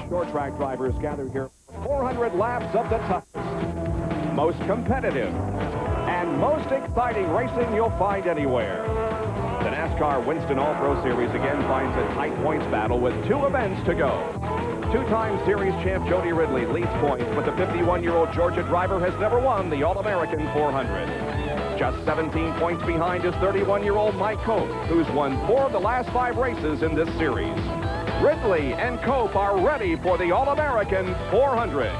short track drivers gather here. 400 laps of the toughest, most competitive, and most exciting racing you'll find anywhere. The NASCAR Winston All-Pro Series again finds a tight points battle with 2 events to go. Two-time series champ Jody Ridley leads points, but the 51-year-old Georgia driver has never won the All-American 400. Just 17 points behind is 31-year-old Mike Cope, who's won 4 of the last 5 races in this series. Ridley and Cope are ready for the All-American 400.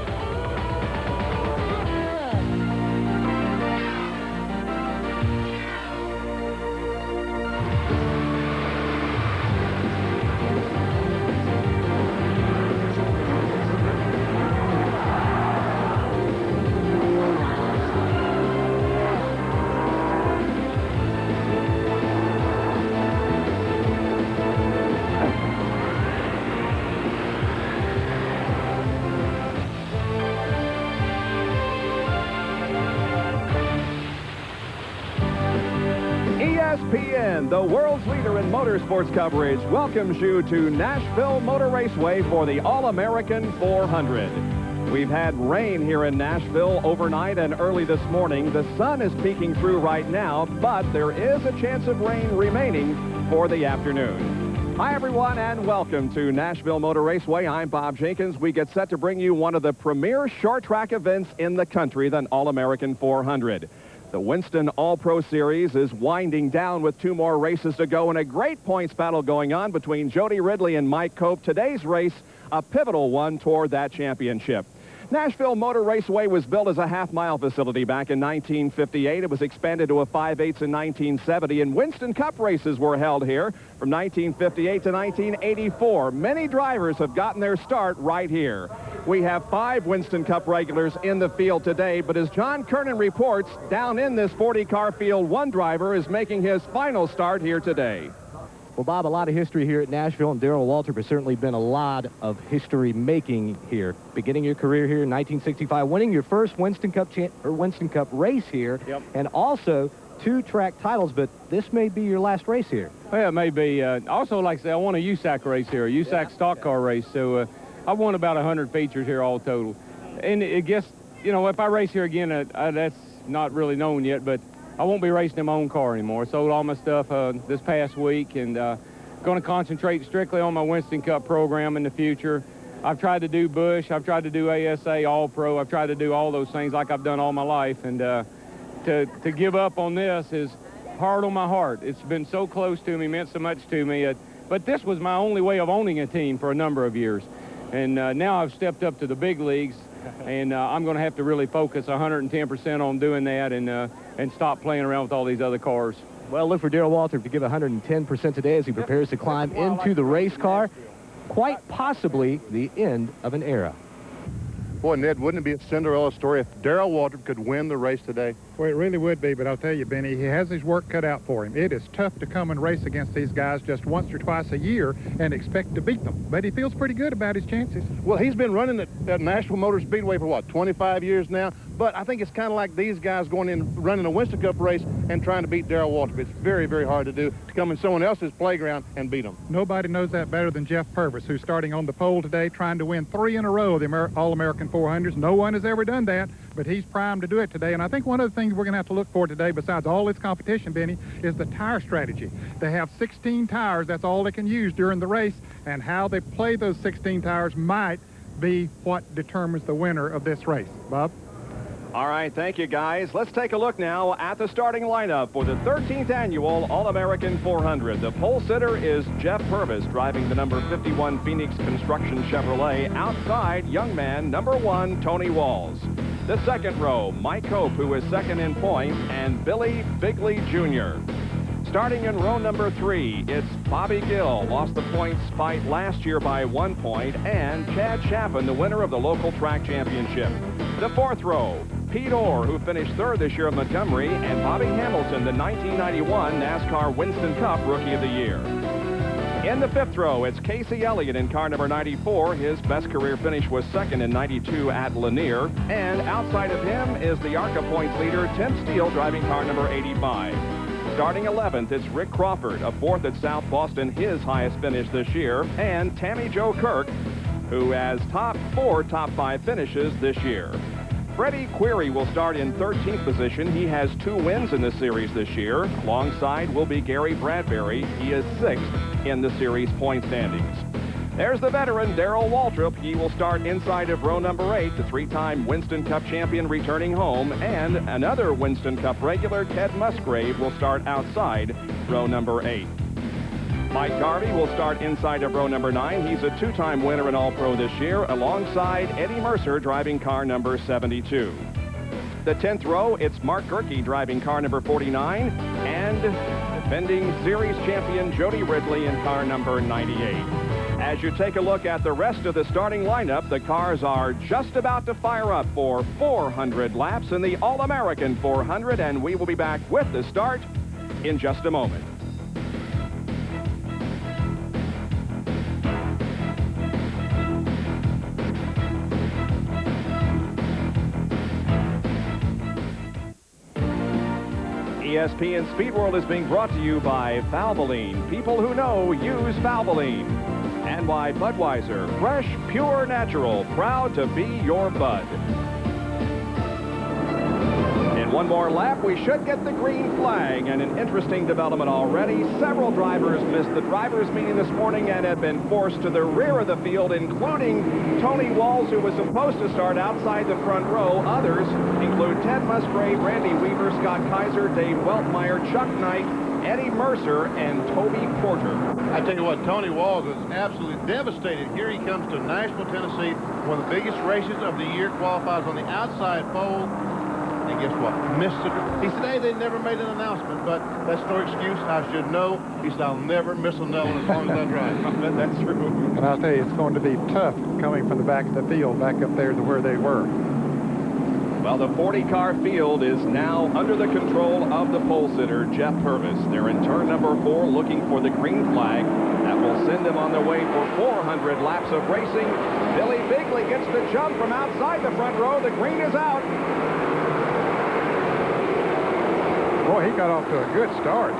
ESPN, the world's leader in motorsports coverage, welcomes you to Nashville Motor Raceway for the All-American 400. We've had rain here in Nashville overnight and early this morning. The sun is peeking through right now, but there is a chance of rain remaining for the afternoon. Hi, everyone, and welcome to Nashville Motor Raceway. I'm Bob Jenkins. We get set to bring you one of the premier short track events in the country, the All-American 400. The Winston All-Pro Series is winding down with 2 more races to go and a great points battle going on between Jody Ridley and Mike Cope. Today's race, a pivotal one toward that championship. Nashville Motor Raceway was built as a half-mile facility back in 1958. It was expanded to a 5/8 in 1970, and Winston Cup races were held here from 1958 to 1984. Many drivers have gotten their start right here. We have 5 Winston Cup regulars in the field today, but as John Kernan reports, down in this 40-car field, 1 driver is making his final start here today. Well, Bob, a lot of history here at Nashville, and Darrell Waltrip has certainly been a lot of history making here. Beginning your career here in 1965, winning your first Winston Cup race here, and also 2 track titles, but this may be your last race here. Well, it may be. Also, like I say, I won a USAC race here, a USAC stock car race, so I won about 100 features here all total. And I guess, you know, if I race here again, that's not really known yet, but I won't be racing in my own car anymore. I sold all my stuff this past week, and going to concentrate strictly on my Winston Cup program in the future. I've tried to do Busch, I've tried to do ASA All-Pro, I've tried to do all those things like I've done all my life, and to give up on this is hard on my heart. It's been so close to me, meant so much to me, but this was my only way of owning a team for a number of years. And now I've stepped up to the big leagues, and I'm going to have to really focus 110% on doing that and stop playing around with all these other cars. Well, look for Darrell Waltrip to give 110% today as he prepares to climb into the race car. Quite possibly the end of an era. Boy, Ned, wouldn't it be a Cinderella story if Darrell Waltrip could win the race today? Well, it really would be, but I'll tell you, Benny, he has his work cut out for him. It is tough to come and race against these guys just once or twice a year and expect to beat them. But he feels pretty good about his chances. Well, he's been running at Nashville Motor Speedway for, what, 25 years now? But I think it's kind of like these guys going in, running a Winston Cup race and trying to beat Darrell Waltrip. It's very, very hard to do, to come in someone else's playground and beat them. Nobody knows that better than Jeff Purvis, who's starting on the pole today, trying to win 3 in a row of the All-American 400s. No one has ever done that, but he's primed to do it today. And I think one of the things we're going to have to look for today, besides all this competition, Benny, is the tire strategy. They have 16 tires. That's all they can use during the race, and how they play those 16 tires might be what determines the winner of this race. Bob? All right, thank you, guys. Let's take a look now at the starting lineup for the 13th annual All-American 400. The pole sitter is Jeff Purvis, driving the number 51 Phoenix Construction Chevrolet. Outside, young man number 1, Tony Walls. The second row, Mike Cope, who is second in points, and Billy Bigley Jr. Starting in row number 3, it's Bobby Gill, lost the points fight last year by 1 point, and Chad Chaffin, the winner of the local track championship. The fourth row, Pete Orr, who finished 3rd this year at Montgomery, and Bobby Hamilton, the 1991 NASCAR Winston Cup Rookie of the Year. In the fifth row, it's Casey Elliott in car number 94. His best career finish was 2nd in 92 at Lanier. And outside of him is the ARCA points leader, Tim Steele, driving car number 85. Starting 11th, it's Rick Crawford, a 4th at South Boston, his highest finish this year. And Tammy Jo Kirk, who has four top 5 finishes this year. Freddie Query will start in 13th position. He has 2 wins in the series this year. Alongside will be Gary Bradbury. He is 6th in the series point standings. There's the veteran, Darrell Waltrip. He will start inside of row number 8, the 3-time Winston Cup champion returning home, and another Winston Cup regular, Ted Musgrave, will start outside row number 8. Mike Garvey will start inside of row number 9. He's a 2-time winner in All-Pro this year, alongside Eddie Mercer driving car number 72. The 10th row, it's Mark Gerke driving car number 49, and defending series champion Jody Ridley in car number 98. As you take a look at the rest of the starting lineup, the cars are just about to fire up for 400 laps in the All-American 400, and we will be back with the start in just a moment. ESPN Speed World is being brought to you by Valvoline. People who know use Valvoline. And by Budweiser, fresh, pure, natural, proud to be your Bud. In one more lap, we should get the green flag, and an interesting development already. Several drivers missed the drivers' meeting this morning and have been forced to the rear of the field, including Tony Walls, who was supposed to start outside the front row. Others include Ted Musgrave, Randy Weaver, Scott Kaiser, Dave Weltmeyer, Chuck Knight, Eddie Mercer, and Toby Porter. I tell you what, Tony Walls is absolutely devastated. Here he comes to Nashville, Tennessee, one of the biggest races of the year, qualifies on the outside pole. And guess what? Missed it. He said, hey, they never made an announcement, but that's no excuse. I should know. He said, I'll never miss another one as long as I drive. That's true. And I'll tell you, it's going to be tough coming from the back of the field back up there to where they were. Well, the 40-car field is now under the control of the pole sitter, Jeff Purvis. They're in turn number 4 looking for the green flag. That will send them on their way for 400 laps of racing. Billy Bigley gets the jump from outside the front row. The green is out. Boy, he got off to a good start.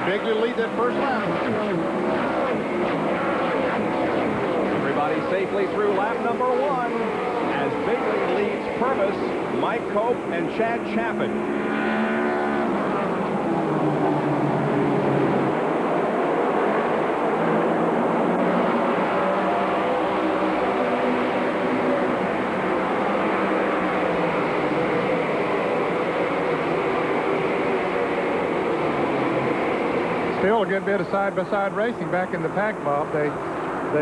Bigley lead that first lap. Everybody safely through lap number 1 as Bigley leads Purvis, Mike Cope, and Chad Chapin. Still a good bit of side-by-side racing back in the pack, Bob. They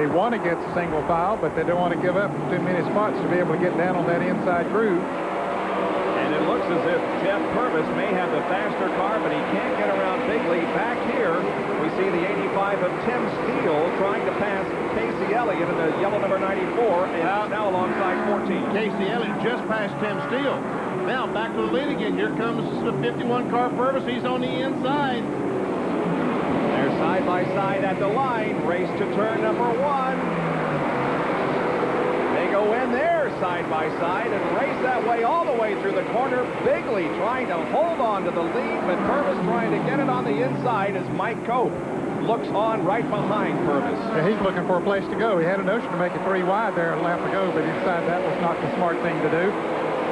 want to get single file, but they don't want to give up too many spots to be able to get down on that inside groove. And it looks as if Jeff Purvis may have the faster car, but he can't get around Bigley. Back here, we see the 85 of Tim Steele trying to pass Casey Elliott in the yellow number 94, and now alongside 14. Casey Elliott just passed Tim Steele. Now back to the lead again. Here comes the 51 car Purvis. He's on the inside. They're side by side at the line. Race to turn number 1. They go in there side by side and race that way all the way through the corner. Bigley trying to hold on to the lead, but Purvis trying to get it on the inside as Mike Cope looks on right behind Purvis. Yeah, he's looking for a place to go. He had a notion to make it 3 wide there a lap ago, but he decided that was not the smart thing to do.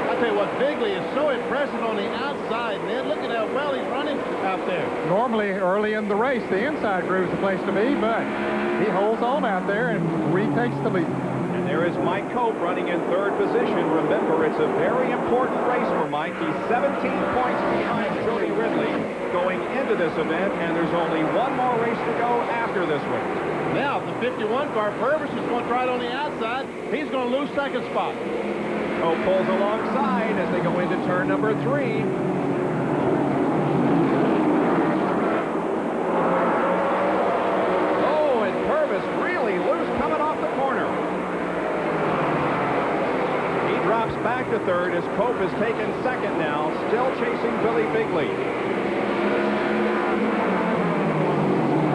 I tell you what, Bigley is so impressive on the outside, Ned. Look at how well he's running out there. Normally, early in the race, the inside groove is the place to be, but he holds on out there and retakes the lead. And there is Mike Cope running in 3rd position. Remember, it's a very important race for Mike. He's 17 points behind Jody Ridley going into this event, and there's only one more race to go after this race. Now, the 51 car, Purvis is going to try it on the outside. He's going to lose 2nd spot. Cope pulls alongside as they go into turn number 3. Oh, and Purvis really loose coming off the corner. He drops back to 3rd as Cope is taken 2nd now, still chasing Billy Bigley.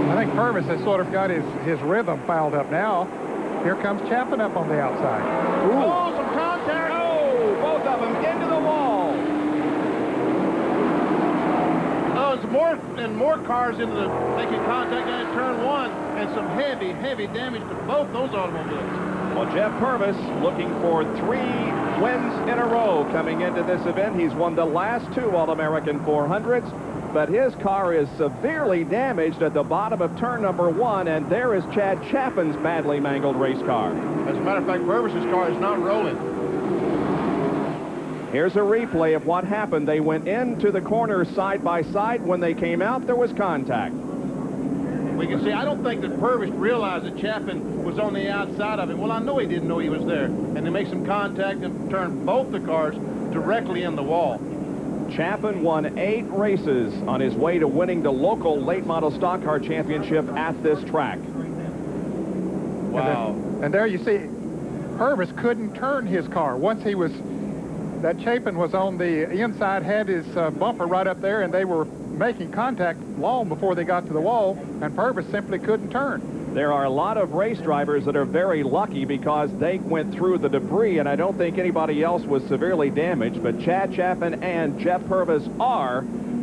I think Purvis has sort of got his rhythm fouled up now. Here comes Chapin up on the outside. Ooh. Oh, some contact. Oh, both of them into the wall. cars making contact down at turn 1, and some heavy damage to both those automobiles. Well, Jeff Purvis looking for 3 wins in a row coming into this event. He's won the last 2 All-American 400s, but his car is severely damaged at the bottom of turn number 1, and there is Chad Chapin's badly mangled race car. As a matter of fact, Purvis's car is not rolling. Here's a replay of what happened. They went into the corner side by side. When they came out, there was contact. We can see, I don't think that Purvis realized that Chapin was on the outside of him. Well, I know he didn't know he was there. And they make some contact and turn both the cars directly in the wall. Chapin won 8 races on his way to winning the local late model stock car championship at this track. Wow. And there you see, Purvis couldn't turn his car. Once he was, that Chapin was on the inside, had his bumper right up there, and they were making contact long before they got to the wall, and Purvis simply couldn't turn. There are a lot of race drivers that are very lucky because they went through the debris, and I don't think anybody else was severely damaged, but Chad Chapin and Jeff Purvis are,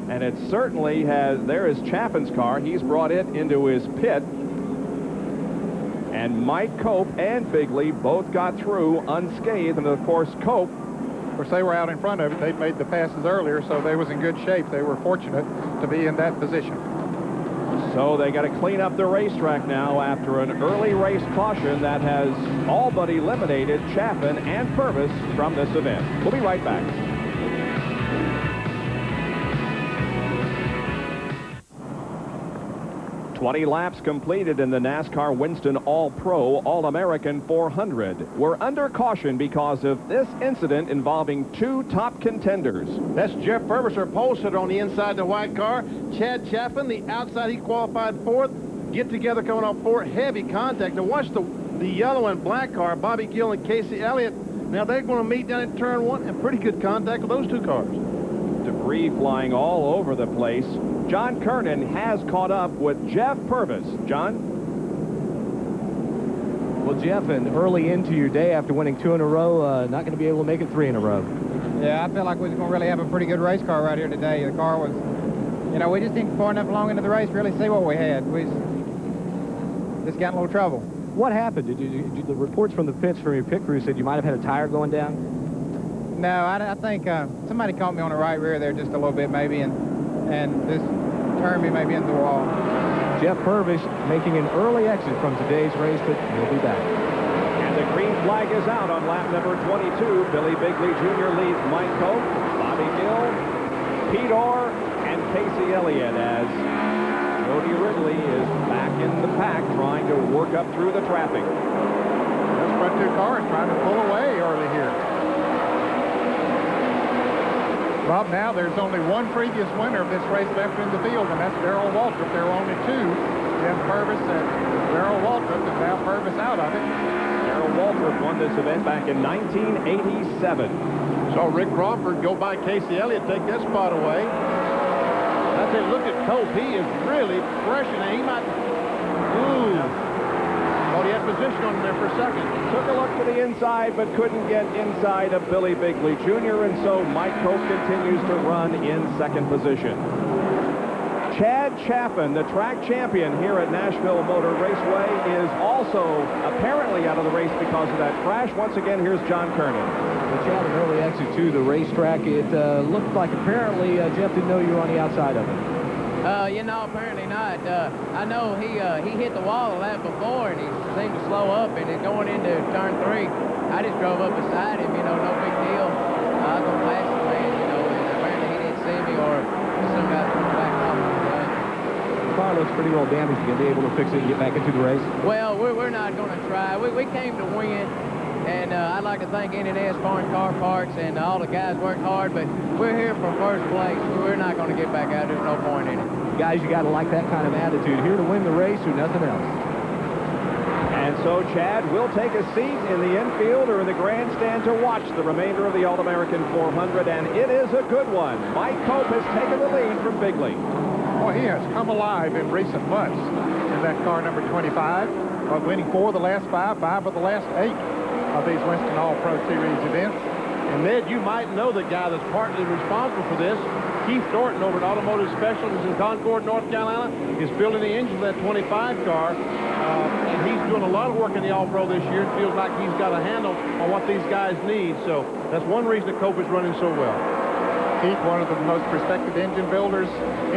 and it certainly has. There is Chapin's car. He's brought it into his pit, and Mike Cope and Bigley both got through unscathed, and of course Cope, Of course, they were out in front of it. They'd made the passes earlier, so they was in good shape. They were fortunate to be in that position. so they got to clean up the racetrack now after an early race caution that has all but eliminated Chapin and Purvis from this event. We'll be right back. "20 laps completed in the NASCAR Winston All-Pro All-American 400. We're under caution because of this incident involving 2 top contenders. That's Jeff Purvis, our pole sitter, on the inside of the white car. Chad Chapin, the outside, he qualified 4th. Get together coming off 4, heavy contact. Now watch the yellow and black car, Bobby Gill and Casey Elliott. Now they're going to meet down at turn 1, and pretty good contact with those 2 cars. Debris flying all over the place. John Kernan has caught up with Jeff Purvis. John? Well, Jeff, and early into your day after winning 2 in a row, not going to be able to make it 3 in a row. Yeah, I feel like we was going to really have a pretty good race car right here today. The car was, you know, we just didn't far enough along into the race to really see what we had. We just got in a little trouble. What happened? Did the reports from the pits from your pit crew said you might have had a tire going down? No, I think somebody caught me on the right rear there just a little bit maybe, and just turned me maybe into the wall. Jeff Purvis making an early exit from today's race, but he'll be back. And the green flag is out on lap number 22. Billy Bigley Jr. leads Mike Cope, Bobby Gill, Pete Orr, and Casey Elliott as Cody Ridley is back in the pack trying to work up through the traffic. Those front 2 cars trying to pull away early here. Bob, now there's only one previous winner of this race left in the field, and that's Darrell Waltrip. There are only 2. Jeff Purvis and Darrell Waltrip, and now Purvis out of it. Darrell Waltrip won this event back in 1987. Saw Rick Crawford go by Casey Elliott, take that spot away. I say, look at Cope. He is really pressing. He might. Ooh. Thought he had position on him there for a second. Took a look to the inside, but couldn't get inside of Billy Bigley Jr., and so Mike Cope continues to run in 2nd position. Chad Chapin, the track champion here at Nashville Motor Raceway, is also apparently out of the race because of that crash. Once again, here's John Kernan. Well, Chad, an early exit to the racetrack. It looked like apparently Jeff didn't know you were on the outside of it. You know, apparently not. I know he hit the wall a lap before, and he seemed to slow up, and then going into turn 3, I just drove up beside him, you know, no big deal. I was going past the man, you know, and apparently he didn't see me, or some guy threw me back off. The car looks pretty well damaged. You going to be able to fix it and get back into the race? Well, we're not going to try. We came to win, and I'd like to thank NASCAR Foreign Car Parts, and all the guys worked hard, but we're here for 1st place. We're not going to get back out. There's no point in it. Guys, you got to like that kind of attitude. Here to win the race or nothing else. And so Chad will take a seat in the infield or in the grandstand to watch the remainder of the All-American 400, and it is a good one. Mike Cope has taken the lead from Bigley. Boy, he has come alive in recent months in that car number 25, winning 4 of the last 5 of the last 8 of these Winston All-Pro Series events. And Ned, you might know the guy that's partly responsible for this. Keith Thornton over at Automotive Specialties in Concord, North Carolina, is building the engine of that 25 car. And he's doing a lot of work in the All-Pro this year. It feels like he's got a handle on what these guys need. So that's one reason that Cope is running so well. Keith, one of the most respected engine builders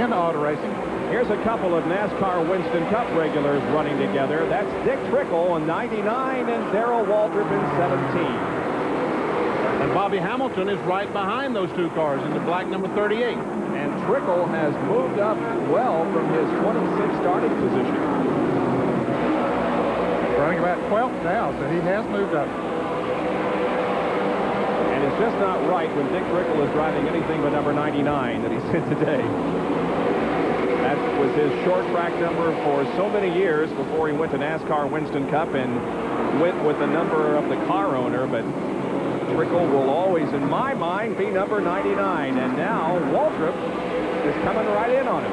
in auto racing. Here's a couple of NASCAR Winston Cup regulars running together. That's Dick Trickle in 99 and Darrell Waltrip in 17. And Bobby Hamilton is right behind those two cars in the black number 38. And Trickle has moved up well from his 26th starting position. Running about 12th now, so he has moved up. And it's just not right when Dick Trickle is driving anything but number 99 that he's in today. That was his short track number for so many years before he went to NASCAR Winston Cup and went with the number of the car owner, but Trickle will always, in my mind, be number 99. And now Waltrip is coming right in on him.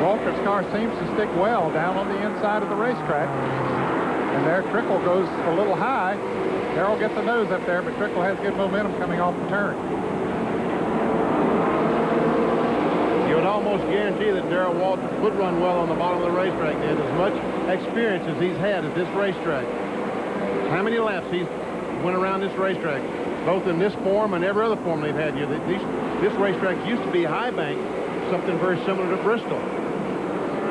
Waltrip's car seems to stick well down on the inside of the racetrack. And there, Trickle goes a little high. Darrell gets the nose up there, but Trickle has good momentum coming off the turn. You would almost guarantee that Darrell Waltrip would run well on the bottom of the racetrack. He has as much experience as he's had at this racetrack. How many laps he's went around this racetrack, both in this form and every other form they've had here. This racetrack used to be high bank, something very similar to Bristol.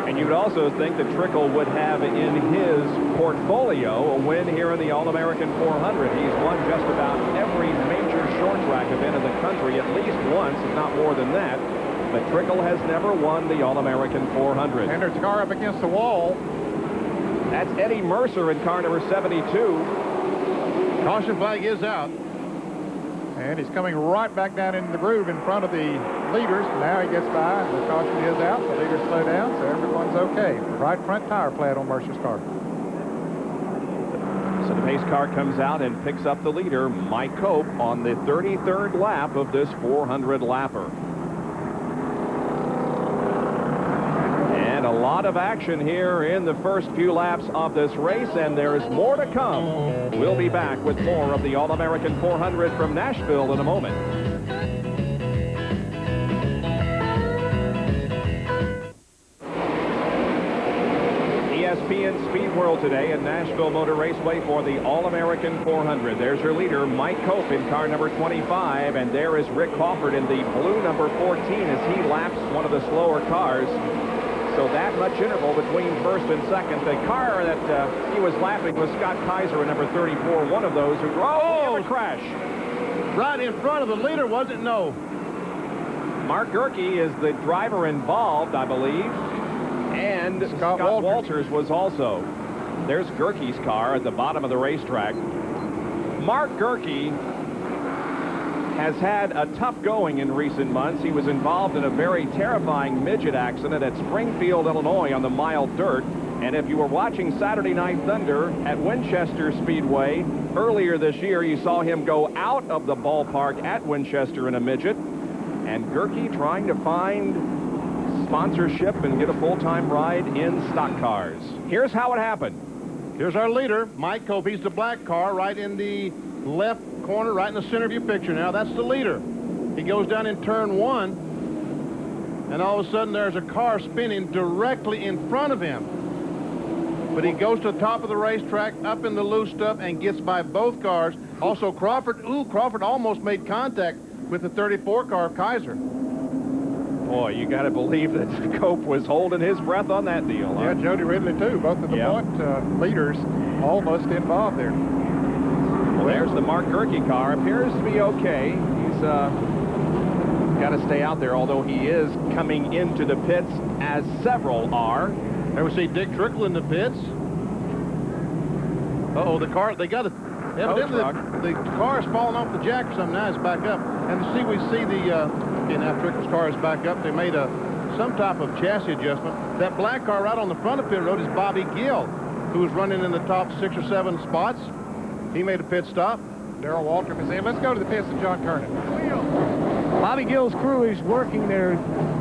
And you'd also think that Trickle would have in his portfolio a win here in the All-American 400. He's won just about every major short track event in the country at least once, if not more than that. But Trickle has never won the All-American 400. And there's a car up against the wall. That's Eddie Mercer in car number 72. Caution flag is out. And he's coming right back down in the groove in front of the leaders. Now he gets by, and the caution is out. The leaders slow down, so everyone's okay. Right front tire flat on Mercer's car. So the pace car comes out and picks up the leader, Mike Cope, on the 33rd lap of this 400-lapper. And a lot of action here in the first few laps of this race, and there's more to come. We'll be back with more of the All-American 400 from Nashville in a moment. ESPN Speed World today at Nashville Motor Raceway for the All-American 400. There's your leader, Mike Cope, in car number 25, and there is Rick Crawford in the blue number 14 as he laps one of the slower cars. So that much interval between first and second. The car that he was lapping was Scott Kaiser in number 34, one of those who drove a crash. Right in front of the leader, was it? No. Mark Gerke is the driver involved, I believe. And Scott Walters was also. There's Gerke's car at the bottom of the racetrack. Mark Gerke has had a tough going in recent months. He was involved in a very terrifying midget accident at Springfield, Illinois on the mild dirt. And if you were watching Saturday Night Thunder at Winchester Speedway earlier this year, you saw him go out of the ballpark at Winchester in a midget. And Gerke trying to find sponsorship and get a full-time ride in stock cars. Here's how it happened. Here's our leader, Mike Cope. He's the black car right in the left corner, right in the center of your picture now. That's the leader. He goes down in turn 1, and all of a sudden there's a car spinning directly in front of him. But he goes to the top of the racetrack, up in the loose stuff, and gets by both cars. Also, Crawford almost made contact with the 34 car of Kaiser. Boy, you got to believe that Cope was holding his breath on that deal. Huh? Yeah, Jody Ridley, too. Both of the point leaders almost involved there. Well, there's the Mark Gerke car. Appears to be okay. He's got to stay out there, although he is coming into the pits, as several are. There we see Dick Trickle in the pits. Uh-oh, the car, they got it. Evidently, the car is falling off the jack or something. Now it's back up. And we see the, okay, now Trickle's car is back up. They made some type of chassis adjustment. That black car right on the front of pit road is Bobby Gill, who was running in the top 6 or 7 spots. He made a pit stop. Darrell Waltrip is in. Let's go to the pits of John Kernan. Bobby Gill's crew is working there,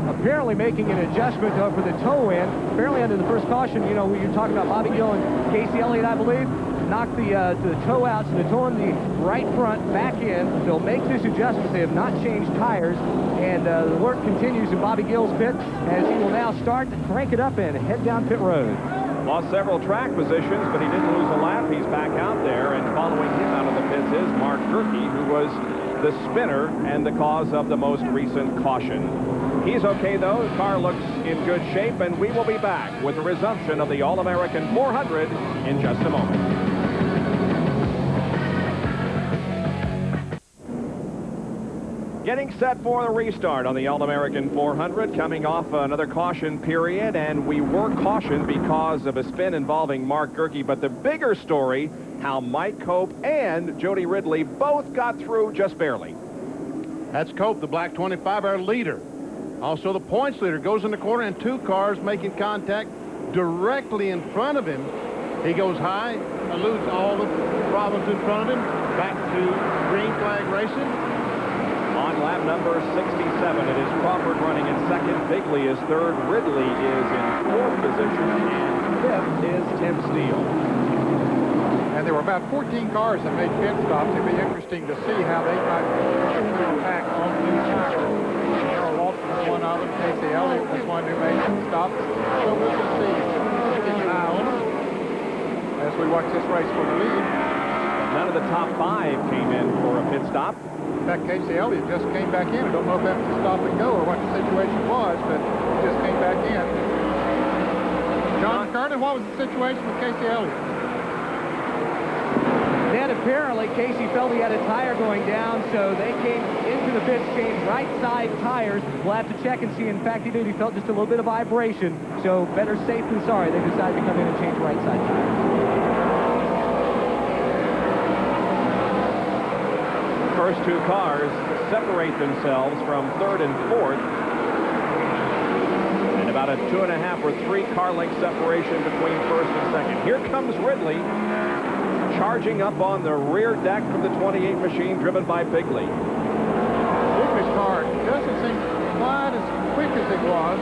apparently making an adjustment for the toe end. Apparently under the first caution, you know, you're talking about Bobby Gill and Casey Elliott, I believe. knocked the toe out, so they're towing the right front back in. They'll make this adjustment. They have not changed tires, and the work continues in Bobby Gill's pit as he will now start to crank it up and head down pit road. Lost several track positions, but he didn't lose a lap. He's back out there, and following him out of the pits is Mark Gerke, who was the spinner and the cause of the most recent caution. He's okay, though. The car looks in good shape, and we will be back with the resumption of the All-American 400 in just a moment. Getting set for the restart on the All-American 400, coming off another caution period, and we were cautioned because of a spin involving Mark Gerke. But the bigger story, how Mike Cope and Jody Ridley both got through just barely. That's Cope, the black 25, our leader. Also, the points leader goes in the corner, and two cars making contact directly in front of him. He goes high, eludes all the problems in front of him, back to green flag racing. On lap number 67, it is Crawford running in second. Bigley is third. Ridley is in fourth position, and fifth is Tim Steele. And there were about 14 cars that made pit stops. It'd be interesting to see how they might attack on new tires. Was one of them. Casey Elliott was one who made some stops. So we'll just see. Keep an eye on them as we watch this race for the lead. None of the top five came in for a pit stop. In fact, Casey Elliott just came back in. I don't know if that was a stop and go or what the situation was, but he just came back in. John Carter, what was the situation with Casey Elliott? Then apparently Casey felt he had a tire going down, so they came into the pits, changed right side tires. We'll have to check and see. In fact, he did. He felt just a little bit of vibration, so better safe than sorry. They decided to come in and change right side tires. First two cars separate themselves from third and fourth. And about a 2.5 or 3 car length separation between first and second. Here comes Ridley, charging up on the rear deck from the 28 machine driven by Bigley. Bigley's car doesn't seem quite as quick as it was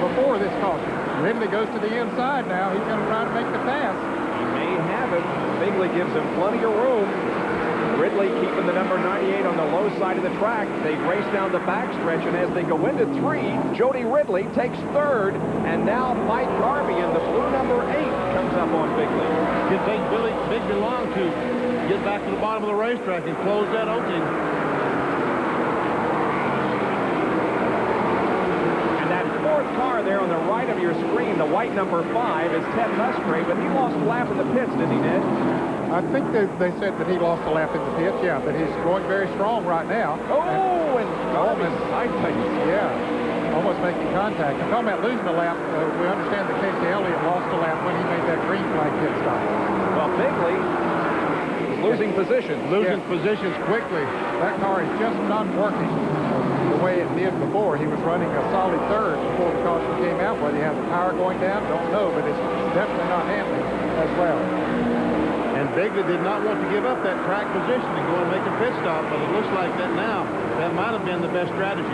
before this caution. Ridley goes to the inside now. He's going to try to make the pass. He may have it. Bigley gives him plenty of room. Ridley keeping the number 98 on the low side of the track. They race down the backstretch, and as they go into 3, Jody Ridley takes third, and now Mike Garvey in the blue number 8 comes up on Bigley. It takes Bigley long to get back to the bottom of the racetrack and close that opening. And that fourth car there on the right of your screen, the white number 5, is Ted Musgrave, but he lost a lap in the pits, didn't he, Ned? I think they said that he lost a lap in the pits, yeah, but he's going very strong right now. Oh, and Garvey's side plates. Yeah, almost making contact. I'm talking about losing a lap. We understand that Casey Elliott lost a lap when he made that green flag pit stop. Well, Bigley is losing positions. Losing positions quickly. That car is just not working the way it did before. He was running a solid third before the caution came out. Whether he has the power going down, don't know, but it's definitely not handling as well. And Bigley did not want to give up that track position and go and make a pit stop, but it looks like that now. That might have been the best strategy.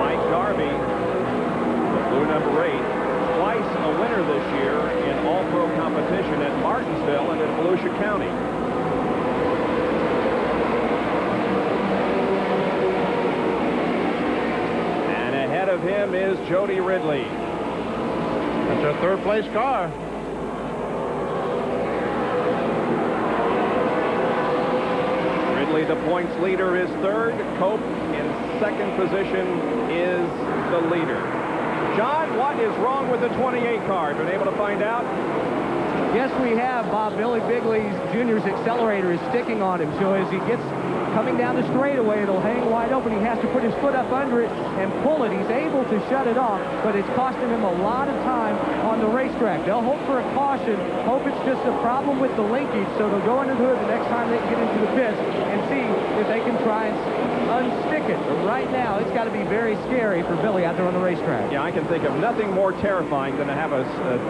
Mike Garvey, the blue number 8, twice a winner this year in all-pro competition at Martinsville and in Volusia County. Of him is Jody Ridley. That's a third-place car. Ridley, the points leader, is third. Cope in second position is the leader. John, what is wrong with the 28 car? Been able to find out? Yes, we have, Bob. Billy Bigley Jr.'s accelerator is sticking on him, so as he gets coming down the straightaway, it'll hang wide open. He has to put his foot up under it and pull it. He's able to shut it off, but it's costing him a lot of time on the racetrack. They'll hope for a caution, hope it's just a problem with the linkage, so they'll go under the hood the next time they get into the pits and see if they can try and unstick it. But right now, it's got to be very scary for Billy out there on the racetrack. Yeah, I can think of nothing more terrifying than to have a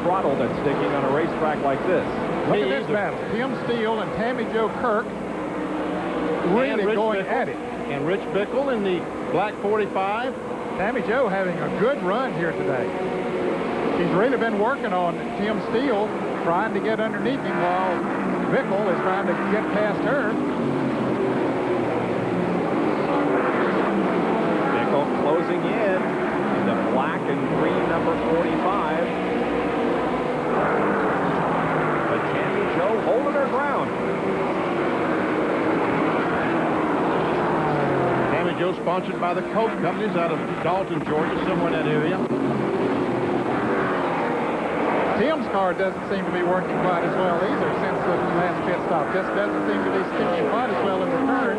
throttle that's sticking on a racetrack like this. Look at this battle. Tim Steele and Tammy Jo Kirk really going at it. And Rich Bickle in the black 45. Tammy Jo having a good run here today. She's really been working on Tim Steele, trying to get underneath him while Bickle is trying to get past her. Bickle closing in the black and green number 45. But Tammy Jo holding her ground. Tammy Jo sponsored by the Coke companies out of Dalton, Georgia, somewhere in that area. Tim's car doesn't seem to be working quite as well either since the last pit stop. Just doesn't seem to be sticking quite as well in the turns.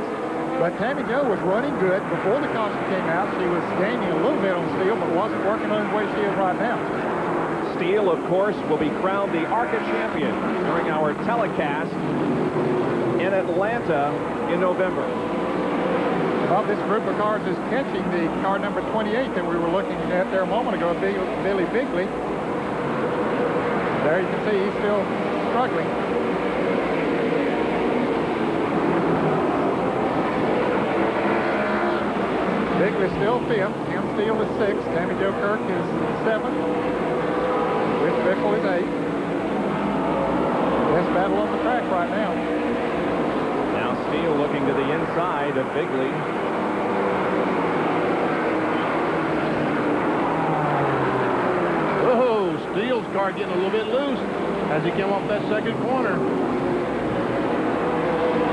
But Tammy Jo was running good before the caution came out. She was gaining a little bit on Steele, but wasn't working on the way she is right now. Steele, of course, will be crowned the ARCA champion during our telecast in Atlanta in November. Well, this group of cars is catching the car number 28 that we were looking at there a moment ago, Billy Bigley. There you can see he's still struggling. Bigley still 5th. Tim Steele is 6th. Tammy Jo Kirk is 7th. Rich Bickle is 8th. Best battle on the track right now. Now Steele looking to the inside of Bigley. Whoa, Steele's car getting a little bit loose as he came off that second corner.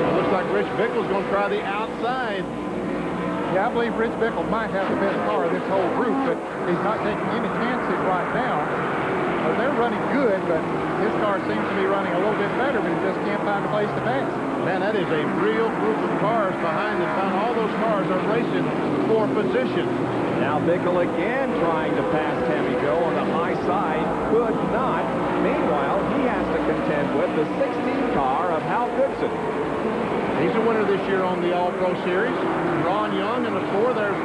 It looks like Rich Bickle's going to try the outside. Yeah, I believe Rich Bickle might have the best car of this whole group, but he's not taking any chances right now. They're running good, but his car seems to be running a little bit better, but he just can't find a place to pass. Man, that is a real group of cars behind him. All those cars are racing for position. Now Bickle again trying to pass Tammy Jo on the high side. Could not. Meanwhile, he has to contend with the 16 car of Hal Goodson. He's a winner this year on the All-Pro Series. Ron Young in the 4. There's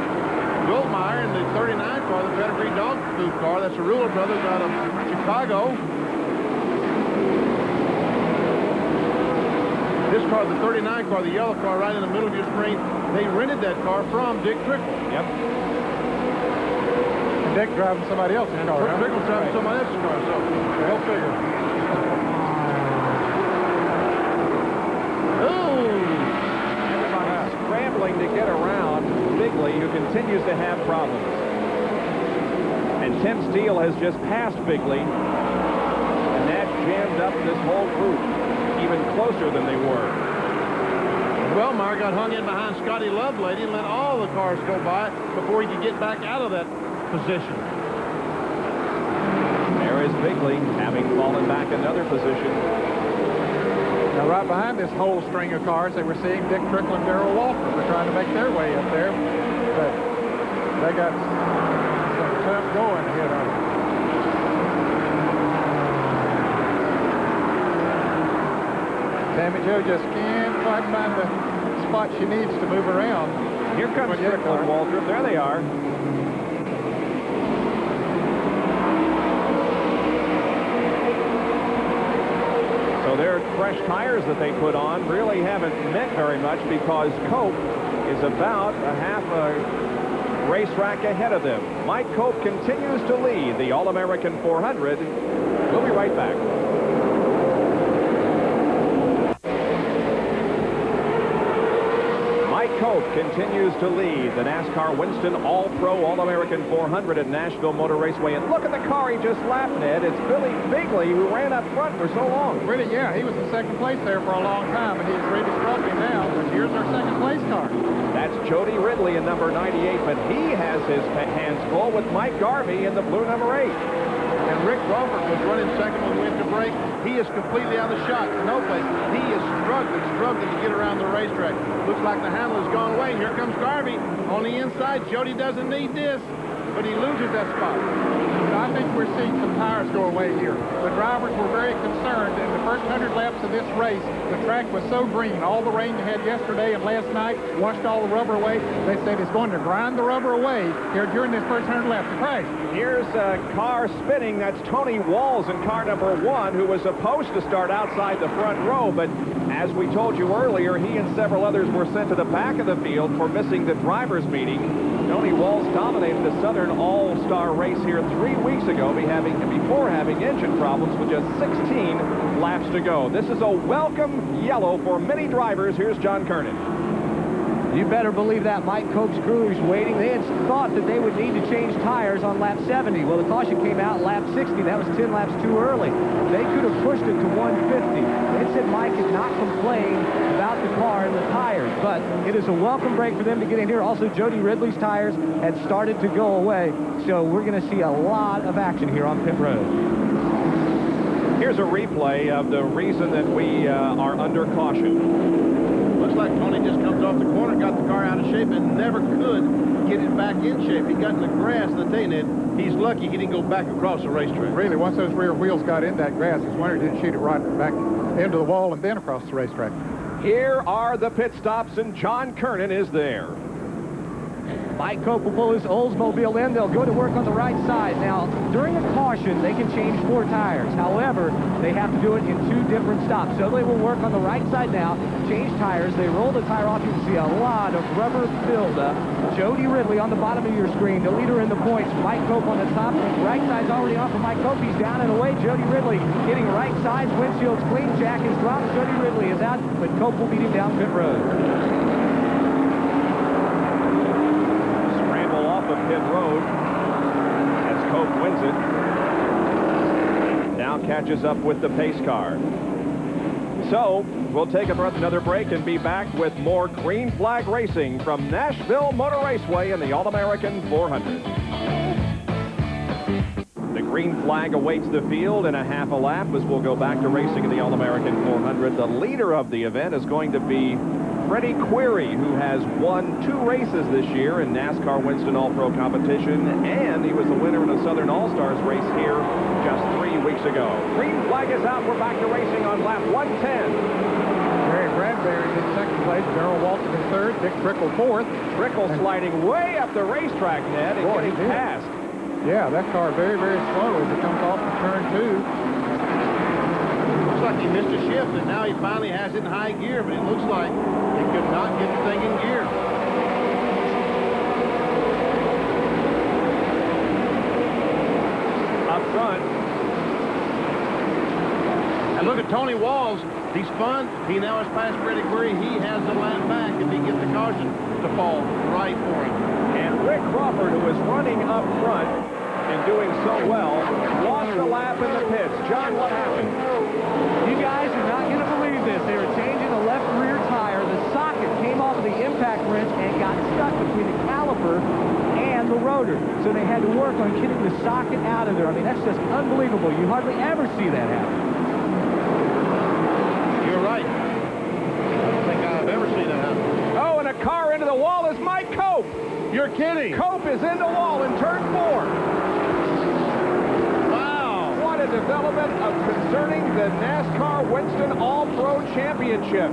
Wiltmeyer in the 39 car, the pedigree dog food car. That's the Ruler brothers out of Chicago. This car, the 39 car, the yellow car right in the middle of your screen, they rented that car from Dick Trickle. Yep. And Dick driving somebody else's car. Trickle's driving somebody else's car, so go figure. Scrambling to get around Bigley, who continues to have problems. And Tim Steele has just passed Bigley, and that jammed up this whole group even closer than they were. Wellmeyer got hung in behind Scotty Lovelady and let all the cars go by before he could get back out of that position. There is Bigley, having fallen back another position. Now, right behind this whole string of cars, they were seeing Dick Trickle and Darrell Walker were trying to make their way up there, but they got some tough going ahead of them. Tammy Jo just can't quite find the spot she needs to move around. Here comes Trickle and Waltrip. There they are. So their fresh tires that they put on really haven't meant very much because Cope is about a half a racetrack ahead of them. Mike Cope continues to lead the All-American 400. We'll be right back. Mike Cope continues to lead the NASCAR Winston All-Pro All-American 400 at Nashville Motor Raceway. And look at the car he just lapped, Ned. It's Billy Bigley, who ran up front for so long. Really, yeah, he was in second place there for a long time, and he's really struggling now. But here's our second place car. That's Jody Ridley in number 98, but he has his hands full with Mike Garvey in the blue number 8. And Rick Crawford was running second when we went to break. He is completely out of the shot. No place. He is struggling to get around the racetrack. Looks like the handle has gone away. Here comes Garvey on the inside. Jody doesn't need this, but he loses that spot. I think we're seeing some tires go away here. The drivers were very concerned in the first 100 laps of this race. The track was so green. All the rain they had yesterday and last night washed all the rubber away. They said it's going to grind the rubber away here during this first 100 laps. The crash. Here's a car spinning. That's Tony Walls in car number 1, who was supposed to start outside the front row, but as we told you earlier, he and several others were sent to the back of the field for missing the drivers' meeting. Tony Walls dominated the Southern All-Star race here 3 weeks ago, before having engine problems with just 16 laps to go. This is a welcome yellow for many drivers. Here's John Kernan. You better believe that. Mike Cope's crew is waiting. They had thought that they would need to change tires on lap 70. Well, the caution came out lap 60. That was 10 laps too early. They could have pushed it to 150. They said Mike had not complained about the car and the tires, but it is a welcome break for them to get in here. Also, Jody Ridley's tires had started to go away, so we're going to see a lot of action here on pit road. Here's a replay of the reason that we are under caution. Looks like Tony just comes off the corner, got the car out of shape, and never could get it back in shape. He got in the grass, and the thing is, he's lucky he didn't go back across the racetrack. Really, once those rear wheels got in that grass, his wonder didn't shoot it right back into the wall and then across the racetrack. Here are the pit stops, and John Kernan is there. Mike Cope will pull his Oldsmobile in. They'll go to work on the right side. Now, during a caution, they can change 4 tires. However, they have to do it in 2 different stops. So they will work on the right side now, change tires. They roll the tire off. You can see a lot of rubber buildup. Jody Ridley on the bottom of your screen, the leader in the points. Mike Cope on the top. Right side's already on for Mike Cope. He's down and away. Jody Ridley getting right sides. Windshield's clean. Jack is dropped. Jody Ridley is out, but Cope will beat him down pit road. Pit road as Cope wins it. Now catches up with the pace car. So we'll take another break and be back with more green flag racing from Nashville Motor Raceway in the All-American 400. The green flag awaits the field in a half a lap as we'll go back to racing in the All-American 400. The leader of the event is going to be Freddie Query, who has won 2 races this year in NASCAR Winston All-Pro competition, and he was the winner in a Southern All-Stars race here just 3 weeks ago. Green flag is out. We're back to racing on lap 110. Barry Bradbury's in second place, Darrell Walton in third, Dick Trickle fourth. Trickle sliding way up the racetrack, Ned, and getting past. Yeah, that car very, very slow as it comes off of turn 2. Looks like he missed a shift, and now he finally has it in high gear, but it looks like he could not get the thing in gear. Up front. And look at Tony Walls. He's spun. He now has passed Freddie Query. He has the line back if he gets the caution to fall right for him. And Rick Crawford, who is running up front and doing so well, lost a lap in the pits. John, what happened? You guys are not going to believe this. They were changing the left rear tire. The socket came off of the impact wrench and got stuck between the caliper and the rotor. So they had to work on getting the socket out of there. I mean, that's just unbelievable. You hardly ever see that happen. You're right. I don't think I've ever seen that happen. Oh, and a car into the wall is Mike Cope. You're kidding. Cope is in the wall in turn 4. What a development concerning the NASCAR Winston All-Pro Championship.